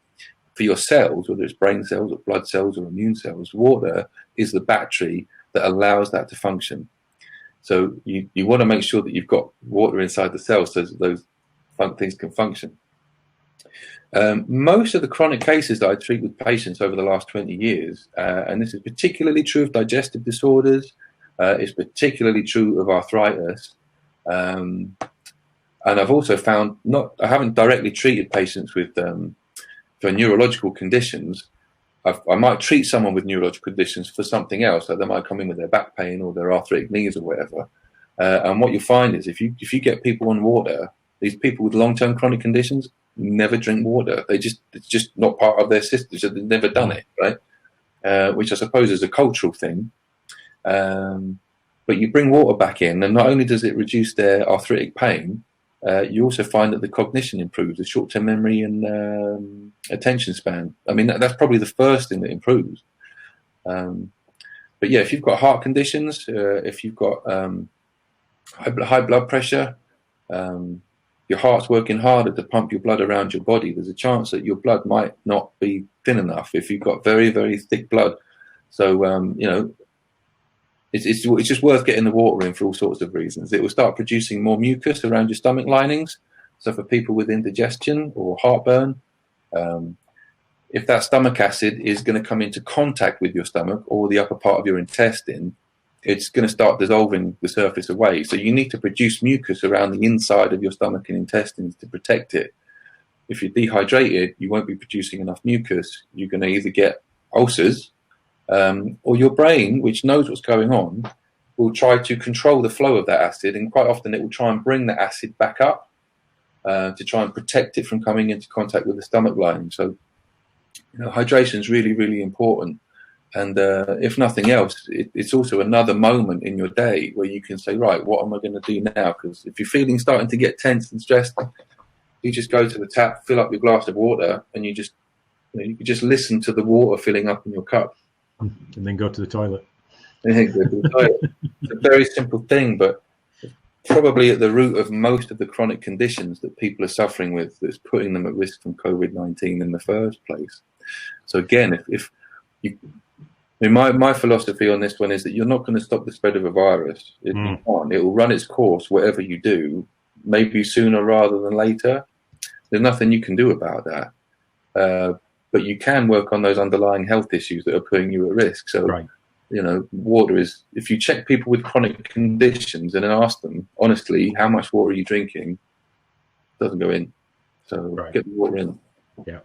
for your cells, whether it's brain cells or blood cells or immune cells, water is the battery that allows that to function. So you want to make sure that you've got water inside the cells so that those things can function. Most of the chronic cases that I treat with patients over the last 20 years, and this is particularly true of digestive disorders, it's particularly true of arthritis, and I've also found I haven't directly treated patients with for neurological conditions. I might treat someone with neurological conditions for something else. So they might come in with their back pain or their arthritic knees or whatever. And what you'll find is if you get people on water, these people with long-term chronic conditions never drink water. It's just not part of their system. So they've never done it, right? Which I suppose is a cultural thing. But you bring water back in, and not only does it reduce their arthritic pain, you also find that the cognition improves, the short-term memory and attention span. I mean, that's probably the first thing that improves. But yeah, if you've got heart conditions, if you've got high blood pressure, your heart's working harder to pump your blood around your body, there's a chance that your blood might not be thin enough if you've got very, very thick blood. So, it's just worth getting the water in for all sorts of reasons. It will start producing more mucus around your stomach linings. So for people with indigestion or heartburn, if that stomach acid is going to come into contact with your stomach or the upper part of your intestine, it's going to start dissolving the surface away. So you need to produce mucus around the inside of your stomach and intestines to protect it. If you're dehydrated, you won't be producing enough mucus. You're going to either get ulcers, or your brain, which knows what's going on, will try to control the flow of that acid, and quite often it will try and bring the acid back up to try and protect it from coming into contact with the stomach lining. So, hydration is really, really important. And if nothing else, it's also another moment in your day where you can say, right, what am I going to do now? Because if you're starting to get tense and stressed, you just go to the tap, fill up your glass of water, and you can just listen to the water filling up in your cup. And then go to the toilet. It's a very simple thing, but probably at the root of most of the chronic conditions that people are suffering with that's putting them at risk from COVID-19 in the first place. So again, my philosophy on this one is that you're not going to stop the spread of a virus. It will run its course, whatever you do, maybe sooner rather than later. There's nothing you can do about that. But you can work on those underlying health issues that are putting you at risk. So, water is, if you check people with chronic conditions and then ask them, honestly, how much water are you drinking? It doesn't go in. So get the water in. Yeah.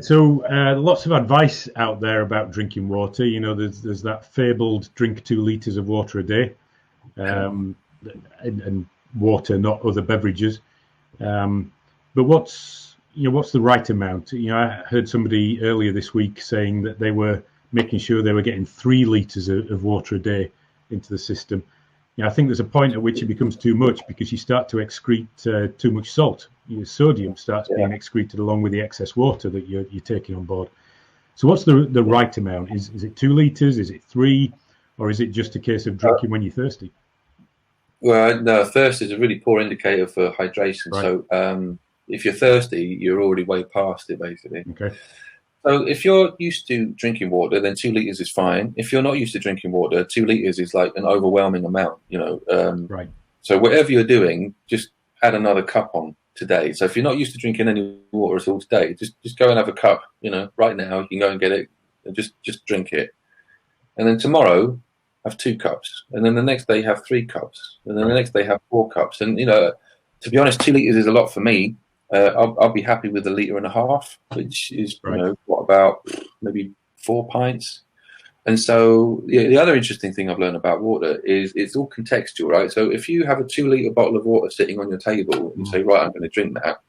So lots of advice out there about drinking water. There's that fabled drink 2 litres of water a day, and water, not other beverages. But what's the right amount? I heard somebody earlier this week saying that they were making sure they were getting 3 litres of water a day into the system. I think there's a point at which it becomes too much because you start to excrete too much salt. Your sodium starts being excreted along with the excess water that you're taking on board. So what's the right amount? Is it 2 litres? Is it 3? Or is it just a case of drinking when you're thirsty? Well, no, thirst is a really poor indicator for hydration. Right. So if you're thirsty, you're already way past it, basically. Okay. So if you're used to drinking water, then 2 litres is fine. If you're not used to drinking water, 2 litres is like an overwhelming amount, Right. So whatever you're doing, just add another cup on. today. So if you're not used to drinking any water at all today, just go and have a cup. Right now you can go and get it and just drink it. And then tomorrow, have 2 cups, and then the next day have 3 cups, and then the next day have 4 cups. And to be honest, 2 liters is a lot for me. I'll be happy with 1.5 liters, which is what about maybe 4 pints. And so the other interesting thing I've learned about water is it's all contextual, right? So if you have a 2-liter bottle of water sitting on your table and say, right, I'm going to drink that,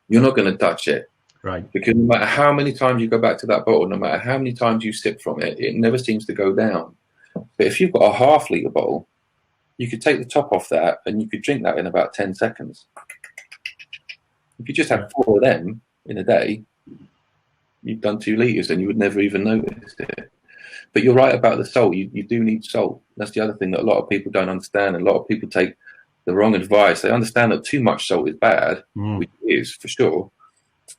you're not going to touch it. Right. Because no matter how many times you go back to that bottle, no matter how many times you sip from it, it never seems to go down. But if you've got a 1/2 liter bottle, you could take the top off that and you could drink that in about 10 seconds. If you just had 4 of them in a day, you've done 2 liters and you would never even notice it. But you're right about the salt. You do need salt. That's the other thing that a lot of people don't understand. A lot of people take the wrong advice. They understand that too much salt is bad, which it is for sure.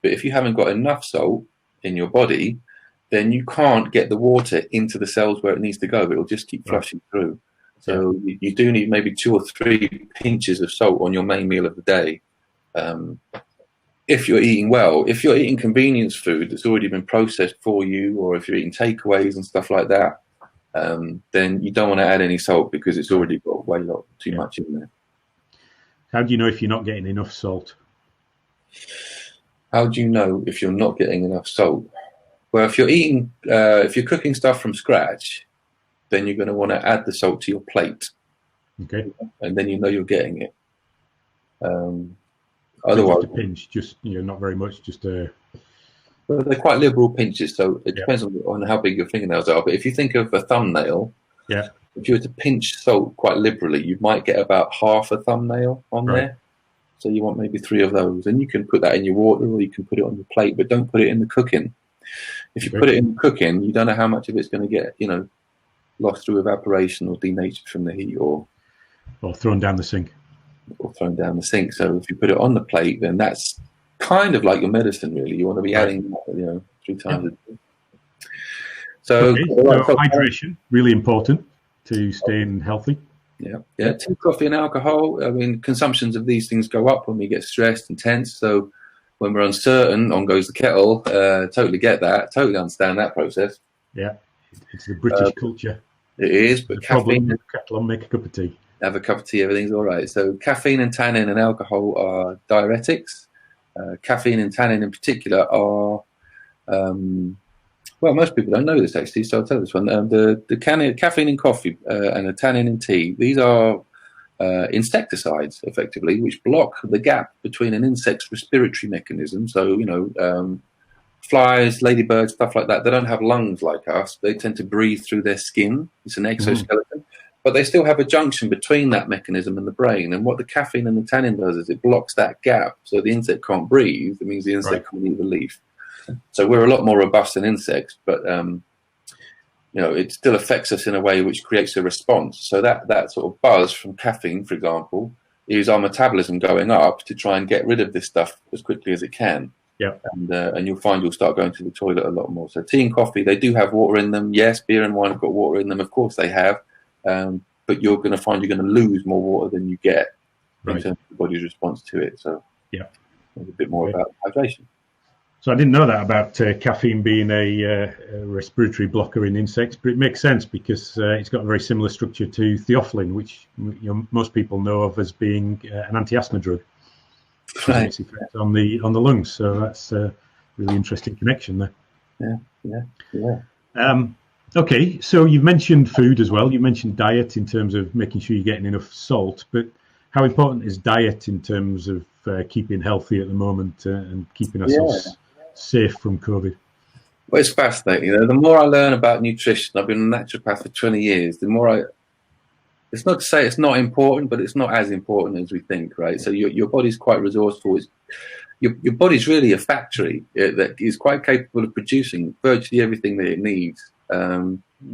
But if you haven't got enough salt in your body, then you can't get the water into the cells where it needs to go. It will just keep flushing through. So you do need maybe 2 or 3 pinches of salt on your main meal of the day. If you're eating well, if you're eating convenience food that's already been processed for you, or if you're eating takeaways and stuff like that, then you don't want to add any salt because it's already got way too much in there. How do you know if you're not getting enough salt? How do you know if you're not getting enough salt? Well, if you're cooking stuff from scratch, then you're going to want to add the salt to your plate. Okay. And then you know you're getting it. Otherwise, just a pinch, just not very much, just a. Well, they're quite liberal pinches, so it depends on how big your fingernails are. But if you think of a thumbnail, if you were to pinch salt quite liberally, you might get about 1/2 a thumbnail on there. So you want maybe 3 of those, and you can put that in your water, or you can put it on your plate, but don't put it in the cooking. If you put it in the cooking, you don't know how much of it's going to get, lost through evaporation or denatured from the heat, or thrown down the sink. So if you put it on the plate, then that's kind of like your medicine, really. You want to be adding, 3 times a day. So hydration, really important to staying healthy. Yeah. Tea, coffee, and alcohol. I mean, consumptions of these things go up when we get stressed and tense. So when we're uncertain, on goes the kettle. Totally get that. Totally understand that process. Yeah, it's the British culture. It is, but caffeine. Kettle on, make a cup of tea. Have a cup of tea, everything's all right. So caffeine and tannin and alcohol are diuretics. Caffeine and tannin in particular are, well, most people don't know this actually, so I'll tell this one. The caffeine in coffee and the tannin in tea, these are insecticides, effectively, which block the gap between an insect's respiratory mechanism. So, flies, ladybirds, stuff like that, they don't have lungs like us. They tend to breathe through their skin. It's an exoskeleton. But they still have a junction between that mechanism and the brain. And what the caffeine and the tannin does is it blocks that gap. So the insect can't breathe. It means the insect can't eat the leaf. So we're a lot more robust than insects, but it still affects us in a way which creates a response. So that sort of buzz from caffeine, for example, is our metabolism going up to try and get rid of this stuff as quickly as it can. Yeah. And you'll find you'll start going to the toilet a lot more. So tea and coffee, they do have water in them. Yes, beer and wine have got water in them. Of course they have. But you're going to find you're going to lose more water than you get in terms of the body's response to it. So a bit more about hydration. So I didn't know that about caffeine being a respiratory blocker in insects, but it makes sense because it's got a very similar structure to theophylline, which most people know of as being an anti-asthma drug. Right. Its effect on the lungs. So that's a really interesting connection there. Yeah. Okay, so you've mentioned food as well. You mentioned diet in terms of making sure you're getting enough salt, but how important is diet in terms of keeping healthy at the moment and keeping ourselves safe from COVID? Well, it's fascinating. The more I learn about nutrition, I've been a naturopath for 20 years, the more it's not to say it's not important, but it's not as important as we think, right? So your body's quite resourceful. Your body's really a factory that is quite capable of producing virtually everything that it needs.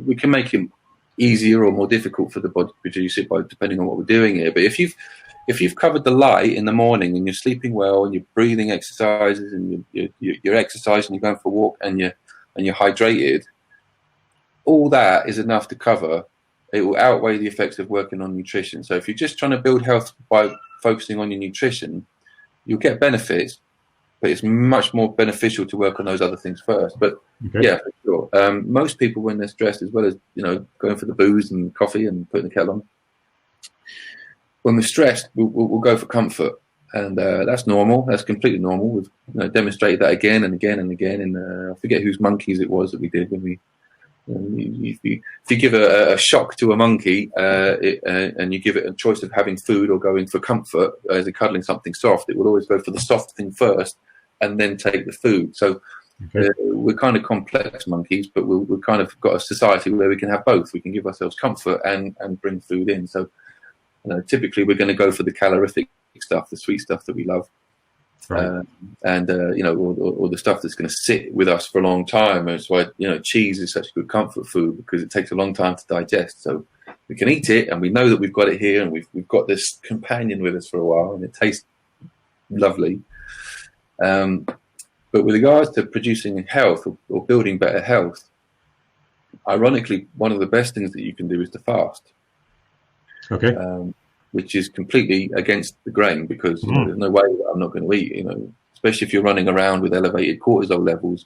We can make it easier or more difficult for the body to produce it depending on what we're doing here. But if you've covered the light in the morning and you're sleeping well and you're breathing exercises and you're exercising, you're going for a walk and you're hydrated, all that is enough to cover it will outweigh the effects of working on nutrition. So if you're just trying to build health by focusing on your nutrition, you'll get benefits, but it's much more beneficial to work on those other things first. But yeah, for sure. Most people, when they're stressed, as well as, you know, going for the booze and coffee and putting the kettle on, when we're stressed, we'll go for comfort. And that's normal. That's completely normal. We've, you know, demonstrated that again and again and again. And I forget whose monkeys it was that we did when we, you know, if you give a shock to a monkey and you give it a choice of having food or going for comfort, as in cuddling something soft, it will always go for the soft thing first and then take the food. So we're kind of complex monkeys, but we've kind of got a society where we can have both. We can give ourselves comfort and bring food in. So, you know, typically we're going to go for the calorific stuff, the sweet stuff that we love. Right. You know, or the stuff that's going to sit with us for a long time. That's why, you know, cheese is such a good comfort food, because it takes a long time to digest. So we can eat it, and we know that we've got it here, and we've got this companion with us for a while, and it tastes lovely. But with regards to producing health or building better health, ironically, one of the best things that you can do is to fast. Okay. Which is completely against the grain, because you know, there's no way that I'm not going to eat. You know, especially if you're running around with elevated cortisol levels,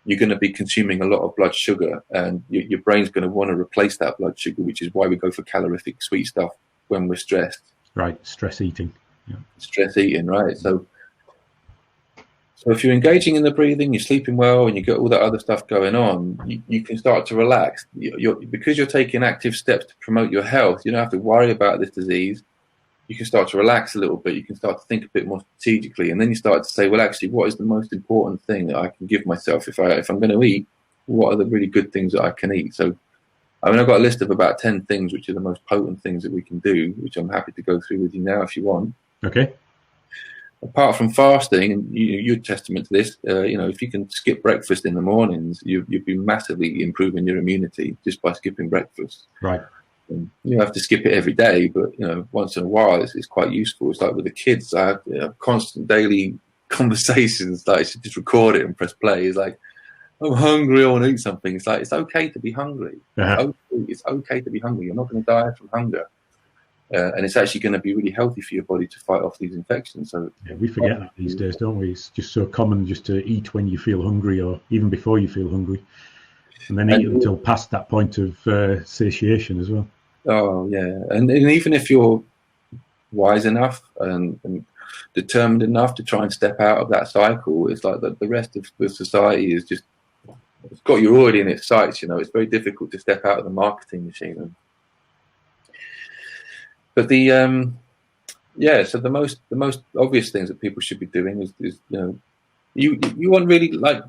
you're going to be consuming a lot of blood sugar, and your brain's going to want to replace that blood sugar, which is why we go for calorific sweet stuff when we're stressed. Right, stress eating. Yeah. Stress eating, right? So if you're engaging in the breathing, you're sleeping well, and you get all that other stuff going on, you can start to relax. Because you're taking active steps to promote your health, you don't have to worry about this disease. You can start to relax a little bit. You can start to think a bit more strategically, and then you start to say, well, actually, what is the most important thing that I can give myself if I'm going to eat? What are the really good things that I can eat? So, I mean, I've got a list of about 10 things which are the most potent things that we can do, which I'm happy to go through with you now if you want. Okay. Apart from fasting, and you're testament to this, you know, if you can skip breakfast in the mornings, you'll be massively improving your immunity just by skipping breakfast. Right. And you have to skip it every day, but, you know, once in a while, it's quite useful. It's like with the kids, I have, you know, constant daily conversations, like, I should just record it and press play. It's like, I'm hungry, I want to eat something. It's like, it's okay to be hungry. Uh-huh. It's okay to be hungry. You're not going to die from hunger. And it's actually going to be really healthy for your body to fight off these infections. So yeah, we forget that these days, don't we? It's just so common just to eat when you feel hungry, or even before you feel hungry, and then eat until past that point of satiation as well. Oh yeah, and even if you're wise enough and determined enough to try and step out of that cycle, it's like the rest of the society is just, it's got you already in its sights. You know, it's very difficult to step out of the marketing machine. But so the most obvious things that people should be doing is you know, you want really like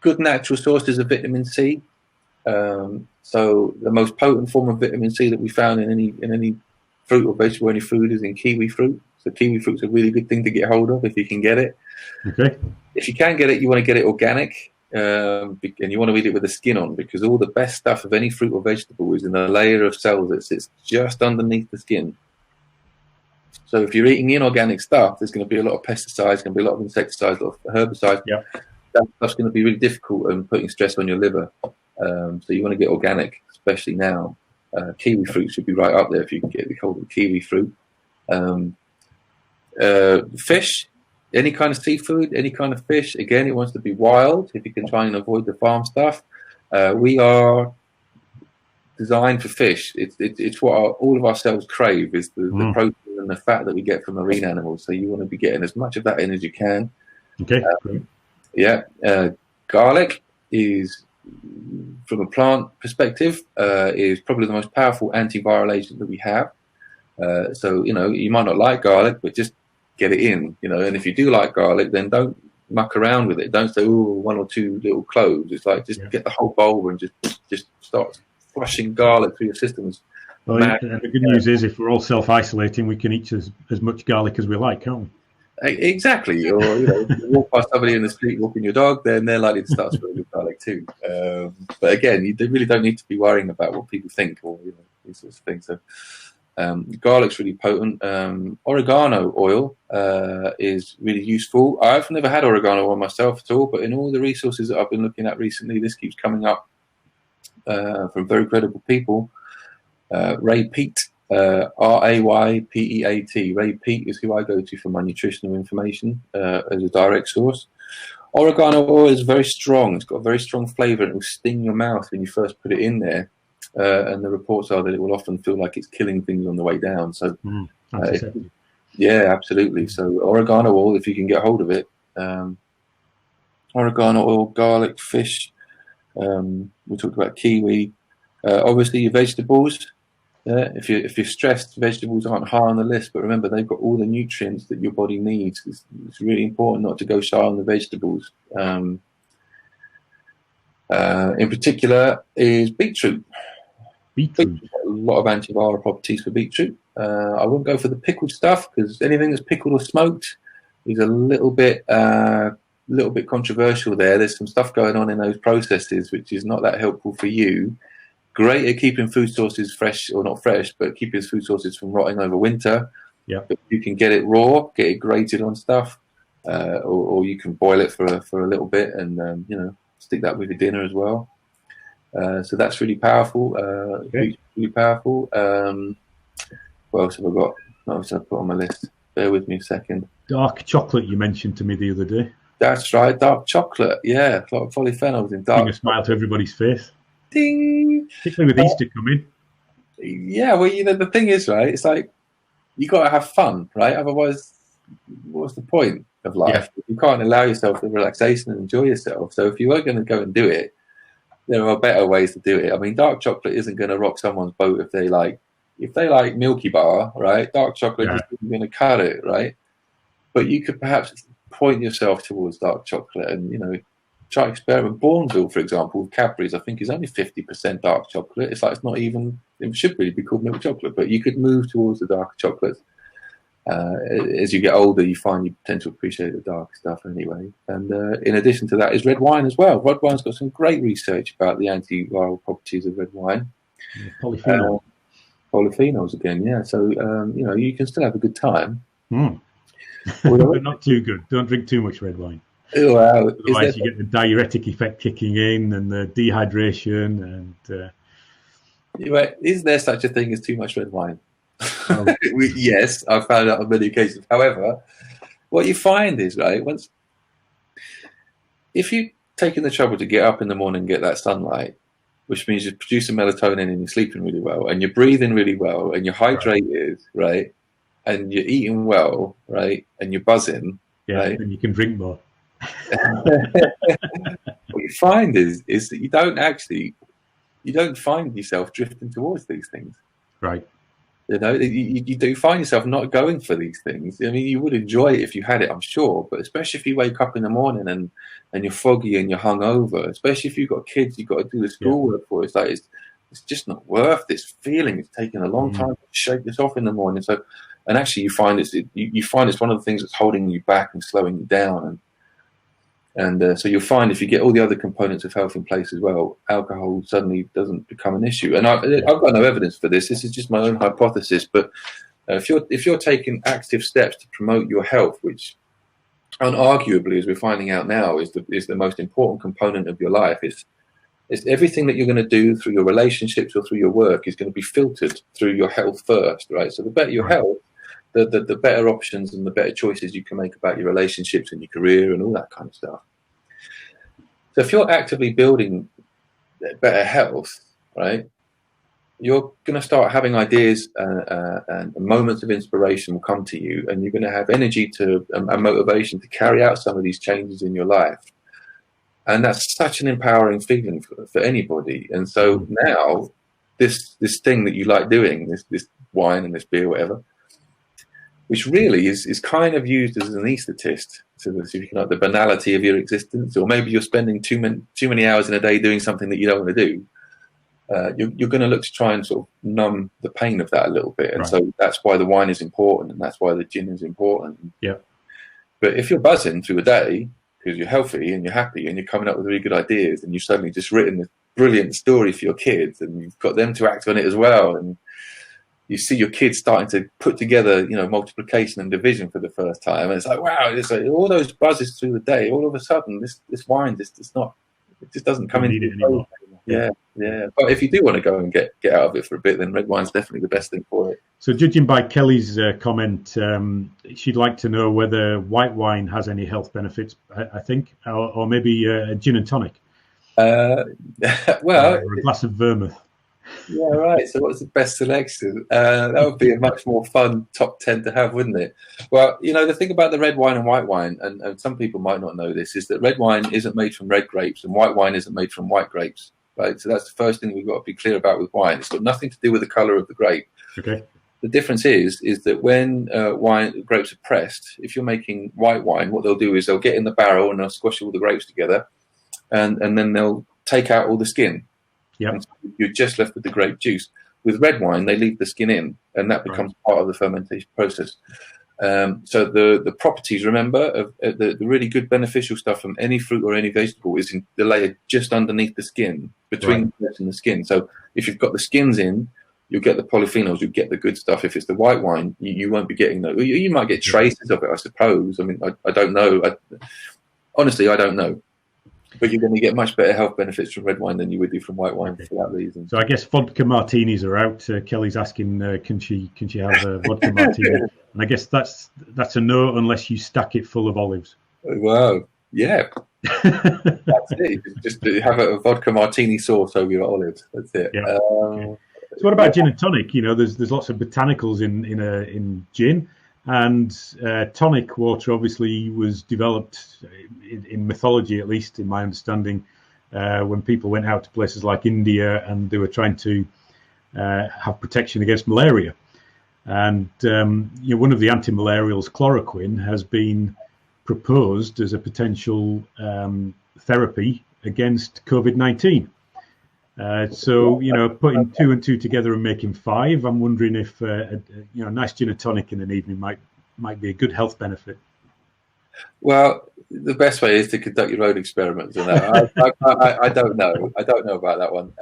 good natural sources of vitamin C. So the most potent form of vitamin C that we found in any fruit or vegetable, any food, is in kiwi fruit. So kiwi fruit's a really good thing to get hold of if you can get it. Okay. If you can get it, you want to get it organic. And you want to eat it with the skin on, because all the best stuff of any fruit or vegetable is in the layer of cells that sits just underneath the skin. So if you're eating inorganic stuff, there's going to be a lot of pesticides, going to be a lot of insecticides, a lot of herbicides. Yeah. That stuff's going to be really difficult and putting stress on your liver. So you want to get organic, especially now. Kiwi fruit should be right up there if you can get hold of kiwi fruit. Fish. Any kind of seafood, any kind of fish, again, it wants to be wild if you can try and avoid the farm stuff. We are designed for fish. It's what all of our cells crave, is the protein and the fat that we get from marine animals. So you want to be getting as much of that in as you can. Okay. Garlic is, from a plant perspective, is probably the most powerful antiviral agent that we have. So, you know, you might not like garlic, but just get it in, you know. And if you do like garlic, then don't muck around with it. Don't say, oh, 1 or 2 little cloves. It's like, just get the whole bowl and just start flushing garlic through your systems. Well, and the good news is, if we're all self-isolating, we can eat as much garlic as we like, can't we? Exactly. Or, you know, you walk past somebody in the street walking your dog, then they're likely to start smelling with garlic too. But again, you really don't need to be worrying about what people think, or, you know, these sorts of things. So garlic's really potent. Oregano oil is really useful. I've never had oregano oil myself at all, but in all the resources that I've been looking at recently, this keeps coming up from very credible people. Ray Peat, Raypeat. Ray Peat is who I go to for my nutritional information as a direct source. Oregano oil is very strong. It's got a very strong flavour, and it will sting your mouth when you first put it in there. And the reports are that it will often feel like it's killing things on the way down. So, yeah, absolutely. So oregano oil, if you can get hold of it. Oregano oil, garlic, fish. We talked about kiwi. Obviously, your vegetables. If you're stressed, vegetables aren't high on the list, but remember they've got all the nutrients that your body needs. It's really important not to go shy on the vegetables. In particular, is beetroot. Beetroot. A lot of antiviral properties for beetroot. I wouldn't go for the pickled stuff because anything that's pickled or smoked is a little bit controversial there. There's some stuff going on in those processes which is not that helpful for you. Great at keeping food sources fresh, or not fresh, but keeping food sources from rotting over winter. Yeah. But you can get it raw, get it grated on stuff, or you can boil it for a little bit and stick that with your dinner as well. So that's really powerful. Really powerful. What else have I got? What else have I put on my list? Bear with me a second. Dark chocolate you mentioned to me the other day. That's right, dark chocolate. Yeah, a lot of polyphenols in dark. Bring a smile to everybody's face. Ding. Particularly with Easter coming. Yeah, well, the thing is, right, it's like you got to have fun, right? Otherwise, what's the point of life? Yeah. You can't allow yourself the relaxation and enjoy yourself. So if you are going to go and do it, there are better ways to do it. I mean, dark chocolate isn't going to rock someone's boat if they like Milky Bar, right? Dark chocolate isn't going to cut it, right? But you could perhaps point yourself towards dark chocolate and, try experiment. Bourneville, for example, with Cadbury's, I think is only 50% dark chocolate. It's like it's not even. It should really be called milk chocolate, but you could move towards the darker chocolates. As you get older, you find you tend to appreciate the dark stuff anyway. And in addition to that, is red wine as well. Red wine's got some great research about the antiviral properties of red wine. Polyphenols. Polyphenols again, yeah. So you can still have a good time. But not too good. Don't drink too much red wine. Well, otherwise, you get the diuretic effect kicking in and the dehydration. And is there such a thing as too much red wine? Yes, I've found out on many occasions. However, what you find is, right, if you've taken the trouble to get up in the morning and get that sunlight, which means you're producing melatonin and you're sleeping really well and you're breathing really well and you're hydrated, right, and you're eating well, right, and you're buzzing, right, and you can drink more. What you find is that you don't find yourself drifting towards these things, right? You do find yourself not going for these things. I mean, you would enjoy it if you had it, I'm sure, but especially if you wake up in the morning and you're foggy and you're hungover, especially if you've got kids you've got to do the schoolwork for, it's like it's just not worth this feeling. It's taken a long time to shake this off in the morning. So, and actually, you find it's one of the things that's holding you back and slowing you down. And so you'll find if you get all the other components of health in place as well, alcohol suddenly doesn't become an issue. And I've got no evidence for this. This is just my own hypothesis. But if you're taking active steps to promote your health, which unarguably, as we're finding out now, is the most important component of your life, it's everything that you're going to do through your relationships or through your work is going to be filtered through your health first, right? So the better your health, the better options and the better choices you can make about your relationships and your career and all that kind of stuff. So if you're actively building better health, right, you're going to start having ideas and moments of inspiration will come to you, and you're going to have energy and motivation to carry out some of these changes in your life. And that's such an empowering feeling for anybody. And so now this thing that you like doing, this wine and this beer, whatever, which really is kind of used as an anaesthetist to the banality of your existence, or maybe you're spending too many hours in a day doing something that you don't want to do. You're going to look to try and sort of numb the pain of that a little bit, and so that's why the wine is important, and that's why the gin is important. Yeah. But if you're buzzing through a day because you're healthy and you're happy and you're coming up with really good ideas, and you've suddenly just written this brilliant story for your kids, and you've got them to act on it as well, and you see your kids starting to put together, multiplication and division for the first time, and it's like, wow! It's like all those buzzes through the day. All of a sudden, this wine just doesn't come into it anymore. Yeah. But if you do want to go and get out of it for a bit, then red wine's definitely the best thing for it. So, judging by Kelly's comment, she'd like to know whether white wine has any health benefits. I think, or maybe a gin and tonic. Well, or a glass of vermouth. Yeah, right. So what's the best selection? That would be a much more fun top 10 to have, wouldn't it? Well, the thing about the red wine and white wine, and some people might not know this, is that red wine isn't made from red grapes and white wine isn't made from white grapes, right? So that's the first thing we've got to be clear about with wine. It's got nothing to do with the colour of the grape. Okay. The difference is that when grapes are pressed, if you're making white wine, what they'll do is they'll get in the barrel and they'll squash all the grapes together, and then they'll take out all the skin. Yeah, so you're just left with the grape juice. With red wine, they leave the skin in, and that becomes part of the fermentation process. So the properties, remember, of the really good beneficial stuff from any fruit or any vegetable is in the layer just underneath the skin, between the flesh and the skin. So if you've got the skins in, you'll get the polyphenols, you'll get the good stuff. If it's the white wine, you won't be getting those. You might get traces of it, I suppose. I mean, I don't know. Honestly, I don't know. But you're going to get much better health benefits from red wine than you would do from white wine for that reason. So I guess vodka martinis are out. Kelly's asking, can she have a vodka martini? And I guess that's a no unless you stack it full of olives. Wow, yeah, that's it. Just to have a vodka martini sauce over your olives. That's it. Yeah. Okay. So what about gin and tonic? There's lots of botanicals in gin. And tonic water obviously was developed in mythology, at least in my understanding, when people went out to places like India and they were trying to have protection against malaria. And one of the anti-malarials, chloroquine, has been proposed as a potential therapy against Covid-19. So putting 2 and 2 together and making 5, I'm wondering if a nice gin and tonic in an evening might be a good health benefit. Well, the best way is to conduct your own experiments on that. I don't know. I don't know about that one.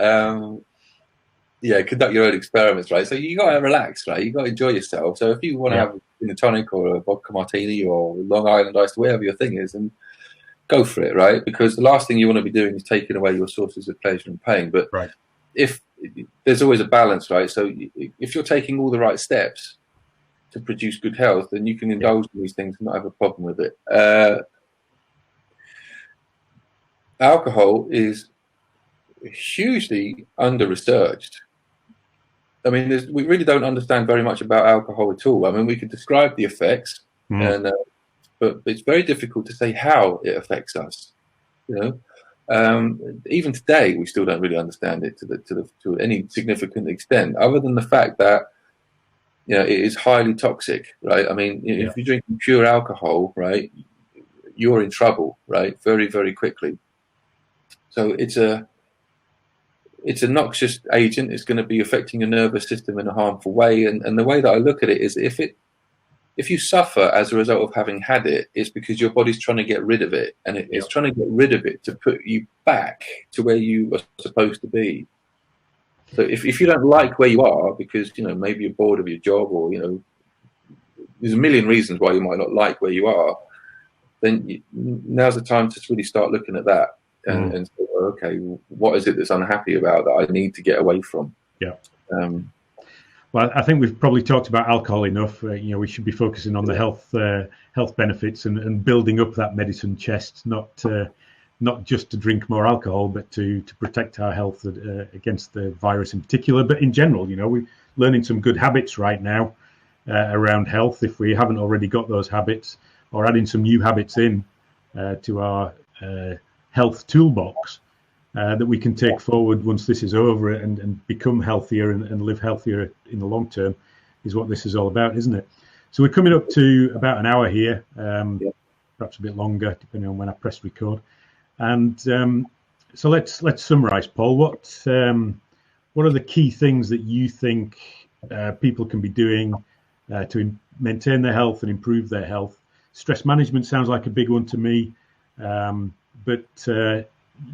Conduct your own experiments, right? So you got to relax, right? You got to enjoy yourself. So if you want to have a gin and tonic or a vodka martini or Long Island iced, whatever your thing is, and go for it, right? Because the last thing you want to be doing is taking away your sources of pleasure and pain. But if there's always a balance, right? So if you're taking all the right steps to produce good health, then you can indulge in these things and not have a problem with it. Alcohol is hugely under-researched. I mean, we really don't understand very much about alcohol at all. I mean, we could describe the effects, but it's very difficult to say how it affects us. Even today, we still don't really understand it to any significant extent, other than the fact that it is highly toxic, right? I mean, if you're drinking pure alcohol, right, you're in trouble, right, very, very quickly. So it's a noxious agent. It's going to be affecting your nervous system in a harmful way. And the way that I look at it is if you suffer as a result of having had it, it's because your body's trying to get rid of it. And it's trying to get rid of it to put you back to where you are supposed to be. So if you don't like where you are because, maybe you're bored of your job or, there's a million reasons why you might not like where you are, then now's the time to really start looking at that and say, okay, what is it that's unhappy about that I need to get away from? Yeah. Well, I think we've probably talked about alcohol enough. We should be focusing on the health benefits and building up that medicine chest, not just to drink more alcohol, but to protect our health against the virus in particular. But in general, we're learning some good habits right now around health. If we haven't already got those habits, or adding some new habits in to our health toolbox that we can take forward once this is over and become healthier and live healthier in the long term, is what this is all about, isn't it? So we're coming up to about an hour here, perhaps a bit longer, depending on when I press record. And so let's summarize, Paul. What are the key things that you think people can be doing to maintain their health and improve their health? Stress management sounds like a big one to me, but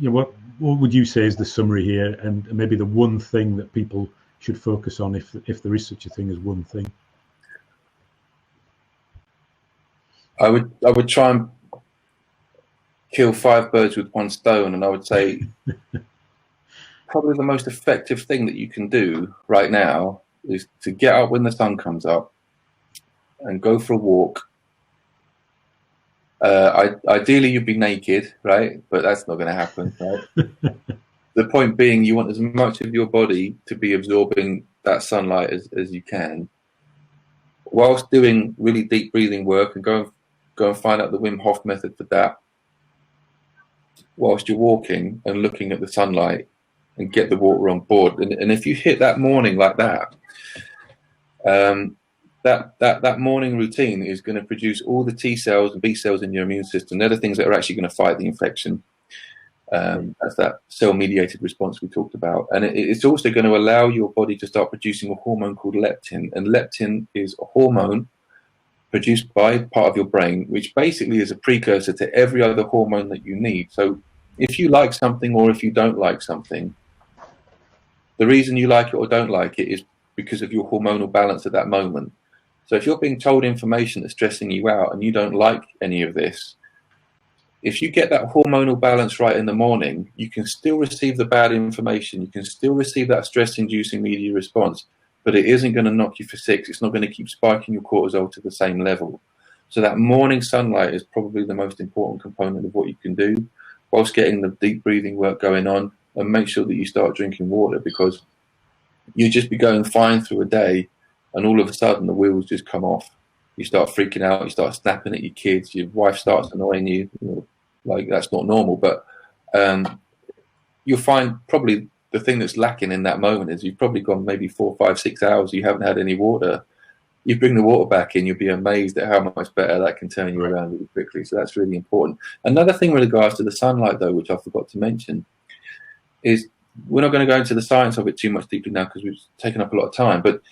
what would you say is the summary here, and maybe the one thing that people should focus on, if there is such a thing as one thing? I would try and kill 5 birds with one stone, and I would say probably the most effective thing that you can do right now is to get up when the sun comes up and go for a walk. Ideally, you'd be naked, right? But that's not going to happen, right? The point being, you want as much of your body to be absorbing that sunlight as you can, whilst doing really deep breathing work, and go and find out the Wim Hof method for that. Whilst you're walking and looking at the sunlight, and get the water on board. And if you hit that morning like that, that morning routine is going to produce all the T cells and B cells in your immune system. They're the things that are actually going to fight the infection. That's that cell-mediated response we talked about. And it's also going to allow your body to start producing a hormone called leptin. And leptin is a hormone produced by part of your brain, which basically is a precursor to every other hormone that you need. So if you like something or if you don't like something, the reason you like it or don't like it is because of your hormonal balance at that moment. So if you're being told information that's stressing you out and you don't like any of this, if you get that hormonal balance right in the morning, you can still receive the bad information. You can still receive that stress-inducing media response, but it isn't going to knock you for six. It's not going to keep spiking your cortisol to the same level. So that morning sunlight is probably the most important component of what you can do, whilst getting the deep breathing work going on. And make sure that you start drinking water, because you just be going fine through a day and all of a sudden the wheels just come off. You start freaking out, you start snapping at your kids, your wife starts annoying you, like that's not normal. But you'll find probably the thing that's lacking in that moment is you've probably gone maybe 4, 5, 6 hours, you haven't had any water. You bring the water back in, you'll be amazed at how much better that can turn you around really quickly. So that's really important. Another thing with regards to the sunlight though, which I forgot to mention, is we're not going to go into the science of it too much deeply now because we've taken up a lot of time. But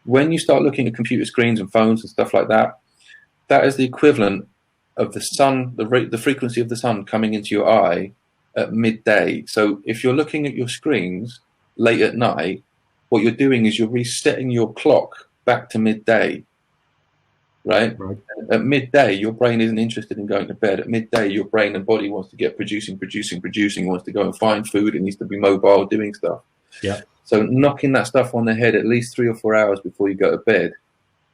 when you start looking at computer screens and phones and stuff like that, that is the equivalent of the sun, the frequency of the sun coming into your eye at midday. So if you're looking at your screens late at night, what you're doing is you're resetting your clock back to midday. Right? At midday, your brain isn't interested in going to bed. At midday, your brain and body wants to get producing, wants to go and find food. It needs to be mobile, doing stuff. So knocking that stuff on the head at least 3 or 4 hours before you go to bed,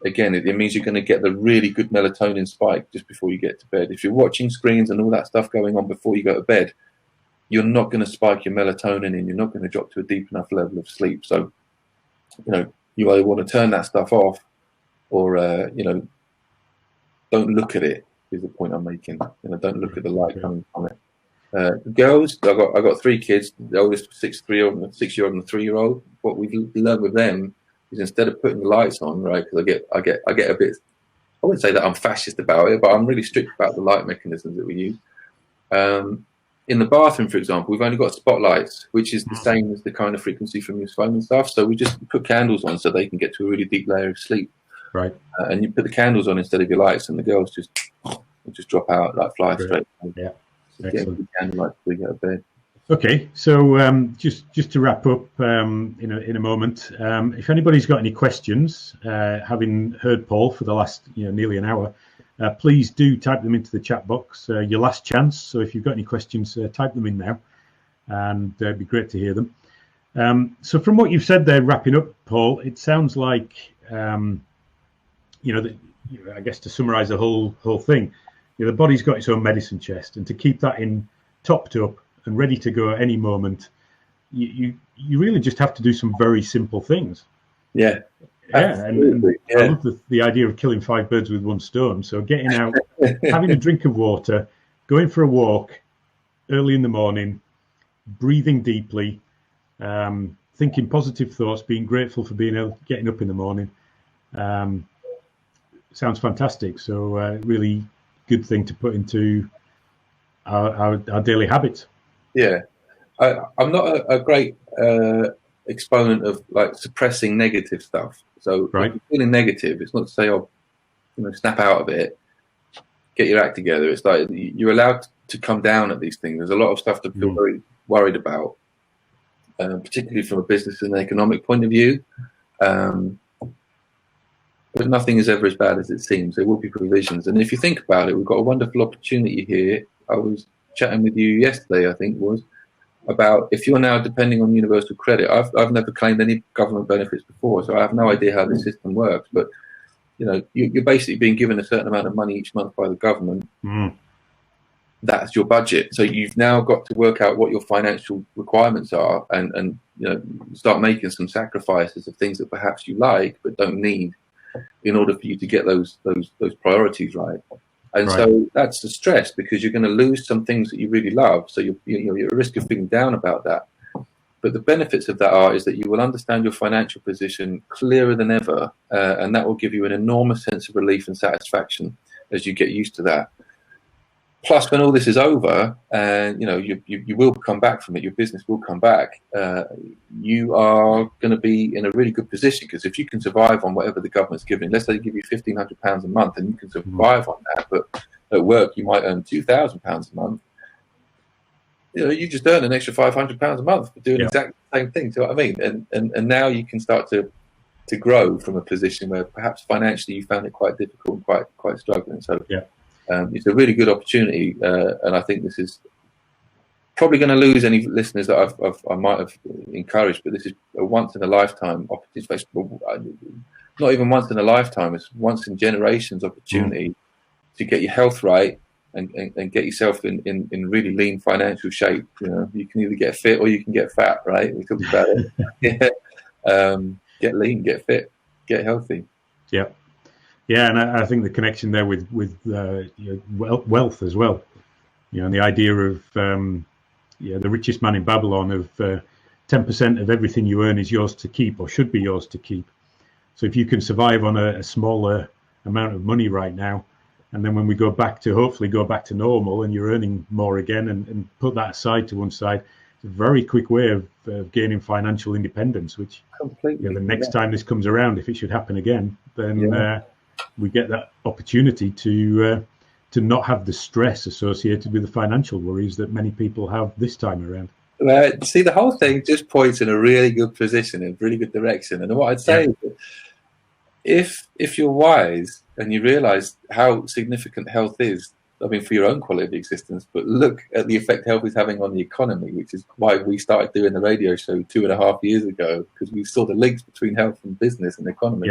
again, it means you're going to get the really good melatonin spike just before you get to bed. If you're watching screens and all that stuff going on before you go to bed, you're not going to spike your melatonin and you're not going to drop to a deep enough level of sleep. So, you either want to turn that stuff off or, don't look at it, is the point I'm making. Don't look at the light coming from it. Girls, I got 3 kids. The oldest 6-year-old, and 6-year-old, and a 3-year-old. What we've learned with them is instead of putting the lights on, right? Because I get a bit. I wouldn't say that I'm fascist about it, but I'm really strict about the light mechanisms that we use. In the bathroom, for example, we've only got spotlights, which is the same as the kind of frequency from your phone and stuff. So we just put candles on so they can get to a really deep layer of sleep. Right. And you put the candles on instead of your lights, and the girls just drop out like flies straight. Yeah. So getting candlelight before you go to bed. Okay, so just to wrap up in a moment, if anybody's got any questions, having heard Paul for the last nearly an hour, please do type them into the chat box. Your last chance. So if you've got any questions, type them in now, and it'd be great to hear them. So from what you've said there, wrapping up, Paul, it sounds like I guess to summarize the whole thing, the body's got its own medicine chest, and to keep that in topped up and ready to go at any moment, you really just have to do some very simple things. And I love the idea of killing 5 birds with 1 stone. So getting out, having a drink of water, going for a walk early in the morning, breathing deeply, thinking positive thoughts, being grateful for getting up in the morning. Sounds fantastic. So really good thing to put into our daily habits. I'm not a great exponent of like suppressing negative stuff. So if you're feeling negative, it's not to say, snap out of it, get your act together. It's like you're allowed to come down at these things. There's a lot of stuff to feel very worried about, particularly from a business and economic point of view. But nothing is ever as bad as it seems. There will be provisions. And if you think about it, we've got a wonderful opportunity here. I was chatting with you yesterday, I think it was, about if you're now depending on universal credit. I've never claimed any government benefits before, so I have no idea how the system works. But you're basically being given a certain amount of money each month by the government. That's your budget. So you've now got to work out what your financial requirements are, and start making some sacrifices of things that perhaps you like but don't need, in order for you to get those priorities right. And so that's the stress, because you're going to lose some things that you really love. So you're at risk of feeling down about that. But the benefits of that is that you will understand your financial position clearer than ever, and that will give you an enormous sense of relief and satisfaction as you get used to that. Plus, when all this is over, and you will come back from it, your business will come back. You are going to be in a really good position, because if you can survive on whatever the government's giving, let's say they give you £1,500 a month, and you can survive on that, but at work you might earn £2,000 a month. You just earn an extra £500 a month for doing exactly the same thing. Do you know what I mean? And now you can start to grow from a position where perhaps financially you found it quite difficult and quite struggling. So it's a really good opportunity, and I think this is probably going to lose any listeners that I might have encouraged, but this is a once in a lifetime opportunity. Not even once in a lifetime; it's once in generations opportunity to get your health right and get yourself in really lean financial shape. You can either get fit or you can get fat, right? We talked about it. Get lean, get fit, get healthy. Yeah, and I think the connection there with wealth as well, and the idea of the richest man in Babylon of 10% of everything you earn is yours to keep, or should be yours to keep. So if you can survive on a smaller amount of money right now, and then when we hopefully go back to normal, and you're earning more again, and put that aside to one side, it's a very quick way of gaining financial independence. Which completely, the next time this comes around, if it should happen again, then we get that opportunity to not have the stress associated with the financial worries that many people have this time around. See, the whole thing just points in a really good position, in a really good direction. And what I'd say is that if you're wise and you realise how significant health is, I mean, for your own quality of existence, but look at the effect health is having on the economy, which is why we started doing the radio show 2.5 years ago, because we saw the links between health and business and economy.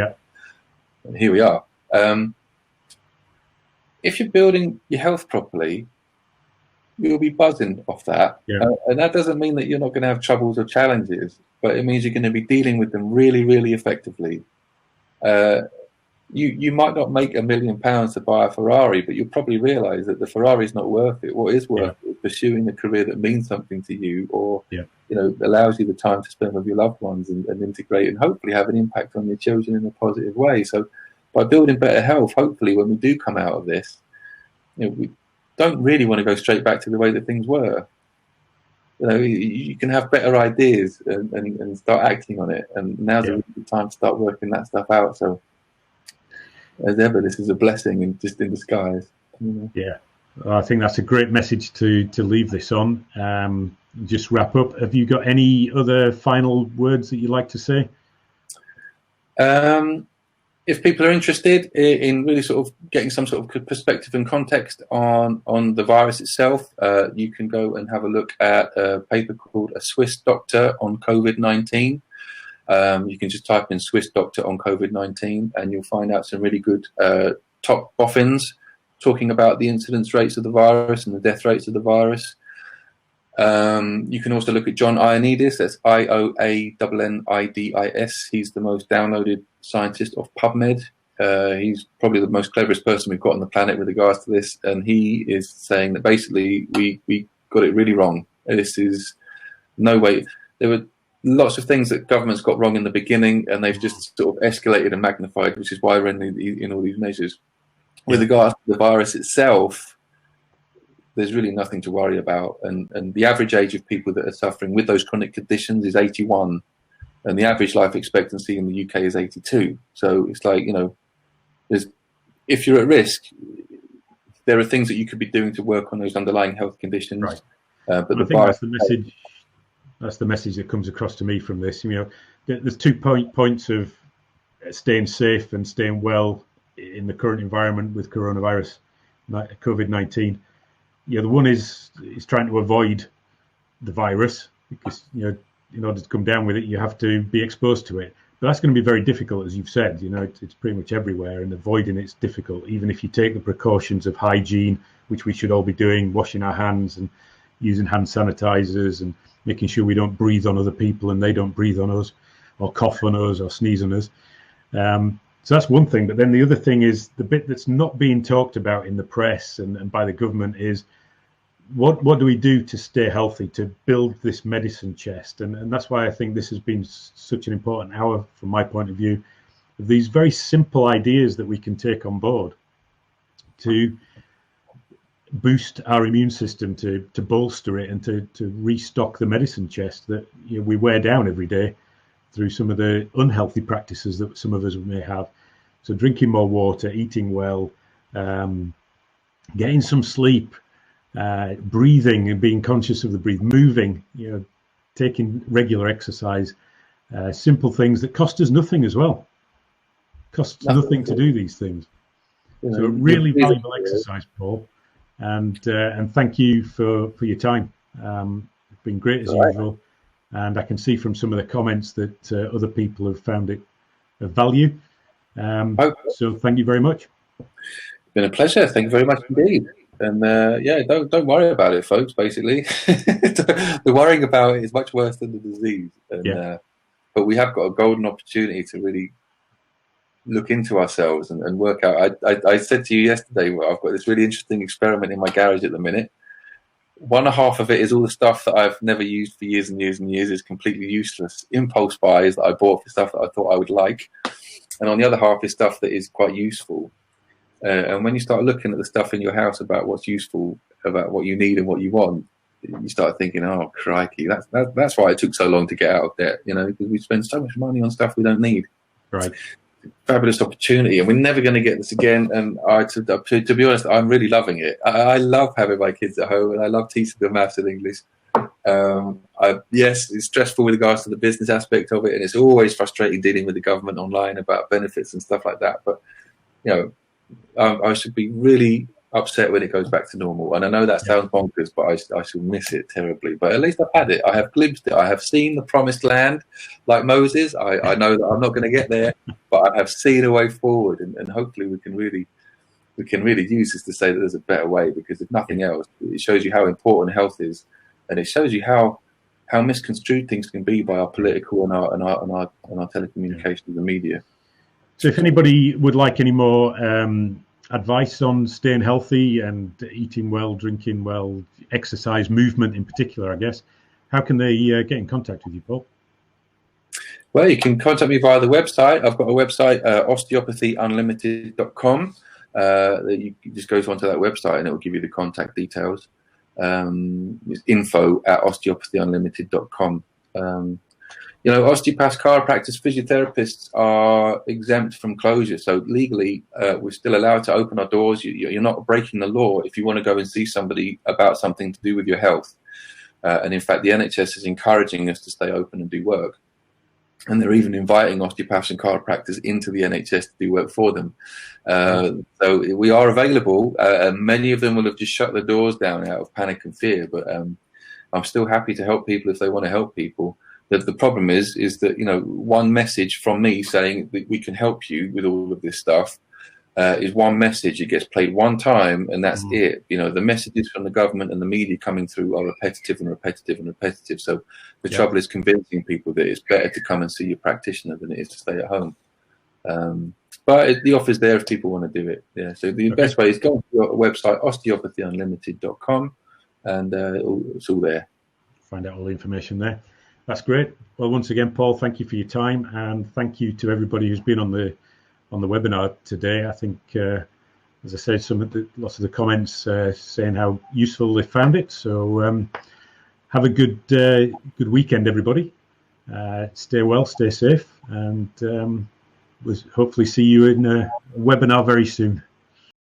And here we are. If you're building your health properly, you'll be buzzing off that. And that doesn't mean that you're not going to have troubles or challenges, but it means you're going to be dealing with them really, really effectively. You might not make £1 million to buy a Ferrari, but you'll probably realise that the Ferrari is not worth it. What is worth it is pursuing a career that means something to you, or allows you the time to spend with your loved ones and integrate and hopefully have an impact on your children in a positive way. So by building better health, hopefully when we do come out of this, we don't really want to go straight back to the way that things were. You can have better ideas and start acting on it, and now's a really good time to start working that stuff out. So as ever, this is a blessing and just in disguise. I think that's a great message to leave this on. Just wrap up, have you got any other final words that you'd like to say? If people are interested in really sort of getting some sort of perspective and context on the virus itself, you can go and have a look at a paper called A Swiss Doctor on COVID-19. You can just type in Swiss Doctor on COVID-19 and you'll find out some really good top boffins talking about the incidence rates of the virus and the death rates of the virus. You can also look at John Ioannidis, that's Ioannidis. He's the most downloaded scientist of PubMed. He's probably the most cleverest person we've got on the planet with regards to this, and he is saying that basically we got it really wrong. This is no way. There were lots of things that governments got wrong in the beginning, and they've just sort of escalated and magnified, which is why we're in all these measures. With regards to the virus itself, there's really nothing to worry about, and the average age of people that are suffering with those chronic conditions is 81, and the average life expectancy in the UK is 82. So it's like, if you're at risk, there are things that you could be doing to work on those underlying health conditions. Right. But I think that's the message. That's the message that comes across to me from this. There's 2 points of staying safe and staying well in the current environment with coronavirus, COVID-19. The one is trying to avoid the virus, because in order to come down with it, you have to be exposed to it. But that's going to be very difficult, as you've said. It's pretty much everywhere, and avoiding it's difficult. Even if you take the precautions of hygiene, which we should all be doing, washing our hands and using hand sanitizers and making sure we don't breathe on other people and they don't breathe on us, or cough on us or sneeze on us. So that's one thing. But then the other thing is the bit that's not being talked about in the press and by the government is what do we do to stay healthy, to build this medicine chest? And that's why I think this has been such an important hour from my point of view, of these very simple ideas that we can take on board to boost our immune system, to bolster it, and to restock the medicine chest that we wear down every day through some of the unhealthy practices that some of us may have. So drinking more water, eating well, getting some sleep, breathing and being conscious of the breath, moving, taking regular exercise, simple things that cost us nothing as well. Costs nothing to do these things. So really valuable exercise, Paul. And thank you for your time. It's been great as usual. And I can see from some of the comments that other people have found it of value. So thank you very much. It's been a pleasure. Thank you very much indeed. And don't worry about it, folks. Basically, the worrying about it is much worse than the disease. And, but we have got a golden opportunity to really look into ourselves and work out. I said to you yesterday, well, I've got this really interesting experiment in my garage at the minute. One half of it is all the stuff that I've never used for years and years and years. Is completely useless impulse buys that I bought for stuff that I thought I would like, and on the other half is stuff that is quite useful. And when you start looking at the stuff in your house about what's useful, about what you need and what you want, you start thinking, "Oh, crikey, that's why it took so long to get out of debt." Because we spend so much money on stuff we don't need. Right. Fabulous opportunity, and we're never going to get this again. And to be honest, I'm really loving it. I love having my kids at home, and I love teaching them maths and English. Yes, it's stressful with regards to the business aspect of it, and it's always frustrating dealing with the government online about benefits and stuff like that. But I should be really upset when it goes back to normal. And I know that sounds bonkers, but I shall miss it terribly. But at least I've had it. I have glimpsed it. I have seen the promised land, like Moses. I know that I'm not going to get there, but I have seen a way forward, and hopefully we can really use this to say that there's a better way. Because if nothing else, it shows you how important health is, and it shows you how misconstrued things can be by our political and our telecommunications and media. So if anybody would like any more advice on staying healthy and eating well, drinking well, exercise, movement in particular, I guess, how can they get in contact with you, Paul? Well, you can contact me via the website. I've got a website, osteopathyunlimited.com. You just go onto that website and it will give you the contact details. It's info@osteopathyunlimited.com. Osteopaths, chiropractors, physiotherapists are exempt from closure. So legally, we're still allowed to open our doors. You're not breaking the law if you want to go and see somebody about something to do with your health. And in fact, the NHS is encouraging us to stay open and do work. And they're even inviting osteopaths and chiropractors into the NHS to do work for them. So we are available. Many of them will have just shut the doors down out of panic and fear. But I'm still happy to help people if they want to help people. The problem is that, one message from me saying that we can help you with all of this stuff is one message. It gets played one time and that's it. The messages from the government and the media coming through are repetitive and repetitive and repetitive. So the trouble is convincing people that it's better to come and see your practitioner than it is to stay at home. But the offer's there if people want to do it. Yeah. So the best way is go to your website, osteopathyunlimited.com, and it's all there. Find out all the information there. That's great. Well, once again, Paul, thank you for your time, and thank you to everybody who's been on the webinar today. I think, as I said, lots of the comments saying how useful they found it. So have a good weekend, everybody. Stay well, stay safe, and we'll hopefully see you in a webinar very soon.